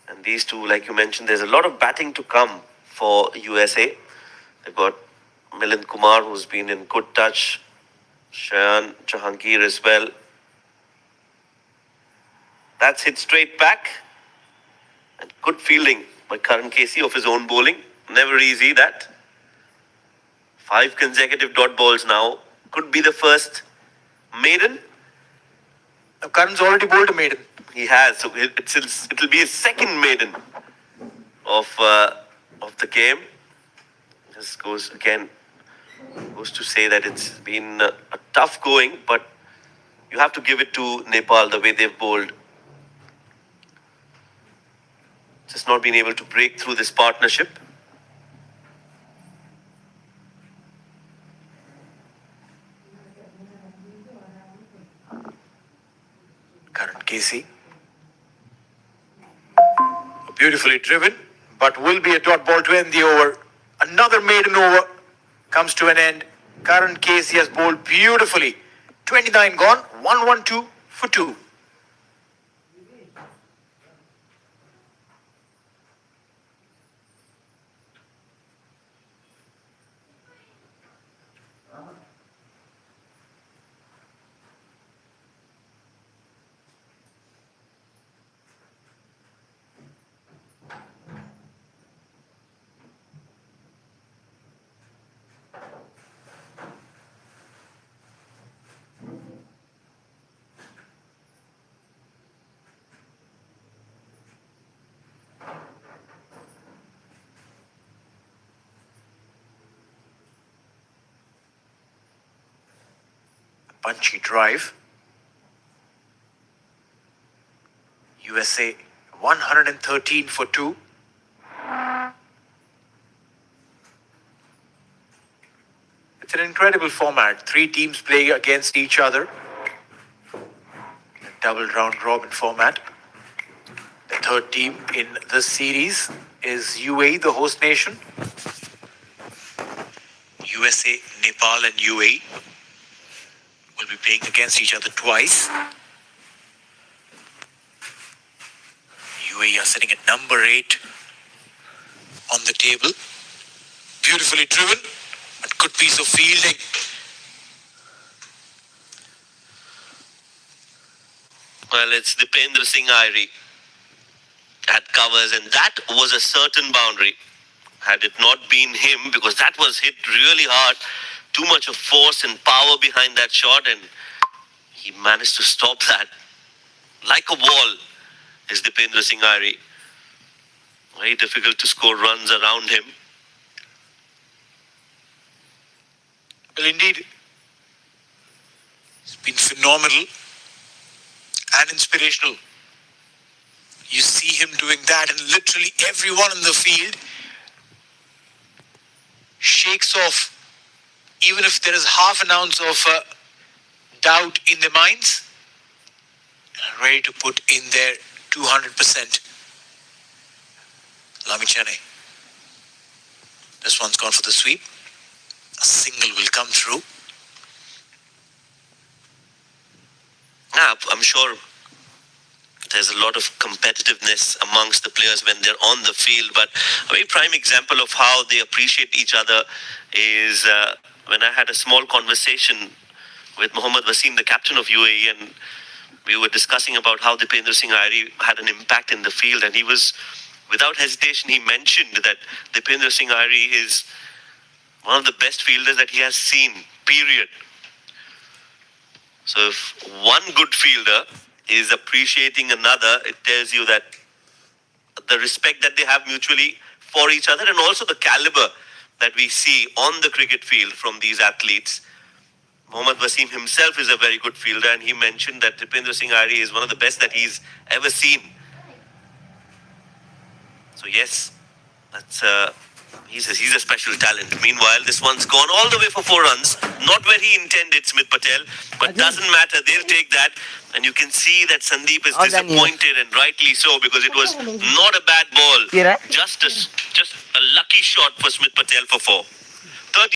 And these two, like you mentioned, there's a lot of batting to come for USA. They've got Milind Kumar, who's been in good touch. Shayan Jahangir as well. That's hit straight back. And good fielding by Karan Casey of his own bowling. Never easy, that. 5 consecutive dot balls now. Could be the first maiden. Now, Karan's already bowled a maiden. He has, so it'll be his second maiden of the game. This goes to say that it's been a tough going, but you have to give it to Nepal the way they've bowled. Just not been able to break through this partnership. Karan Casey. Beautifully driven, but will be a dot ball to end the over. Another maiden over comes to an end. Karan Casey has bowled beautifully. 29 gone, 112 for 2. Punchy drive. USA 113 for 2. It's an incredible format. 3 teams playing against each other. A double round robin format. The third team in this series is UAE, the host nation. USA, Nepal and UAE will be playing against each other twice. UAE are sitting at number 8 on the table. Beautifully driven. A good piece of fielding Well, it's Dipendra Singh Airi at covers, and that was a certain boundary. Had it not been him, because that was hit really hard, too much of force and power behind that shot, and he managed to stop that like a wall. Is Dipendra Singh Airi. Very difficult to score runs around him. Well, indeed, it's been phenomenal and inspirational. You see him doing that, and literally everyone in the field shakes off, even if there is half an ounce of doubt in their minds, and ready to put in their 200%. Lami Chennai. This one's gone for the sweep. A single will come through. Yeah, I'm sure there's a lot of competitiveness amongst the players when they're on the field, but a very prime example of how they appreciate each other is when I had a small conversation with Mohammad Wasim, the captain of UAE, and we were discussing about how Dipendra Singh Airi had an impact in the field, and he was, without hesitation, he mentioned that Dipendra Singh Airi is one of the best fielders that he has seen, period. So if one good fielder is appreciating another, it tells you that the respect that they have mutually for each other, and also the caliber that we see on the cricket field from these athletes. Mohammad Wasim himself is a very good fielder, and he mentioned that Dipendra Singh Airi is one of the best that he's ever seen. So yes, that's he's a special talent. Meanwhile, this one's gone all the way for 4 runs, not where he intended, Smith Patel, but doesn't matter. They'll take that, and you can see that Sandeep is disappointed, and rightly so, because it was not a bad ball, just a lucky shot for Smith Patel for 4.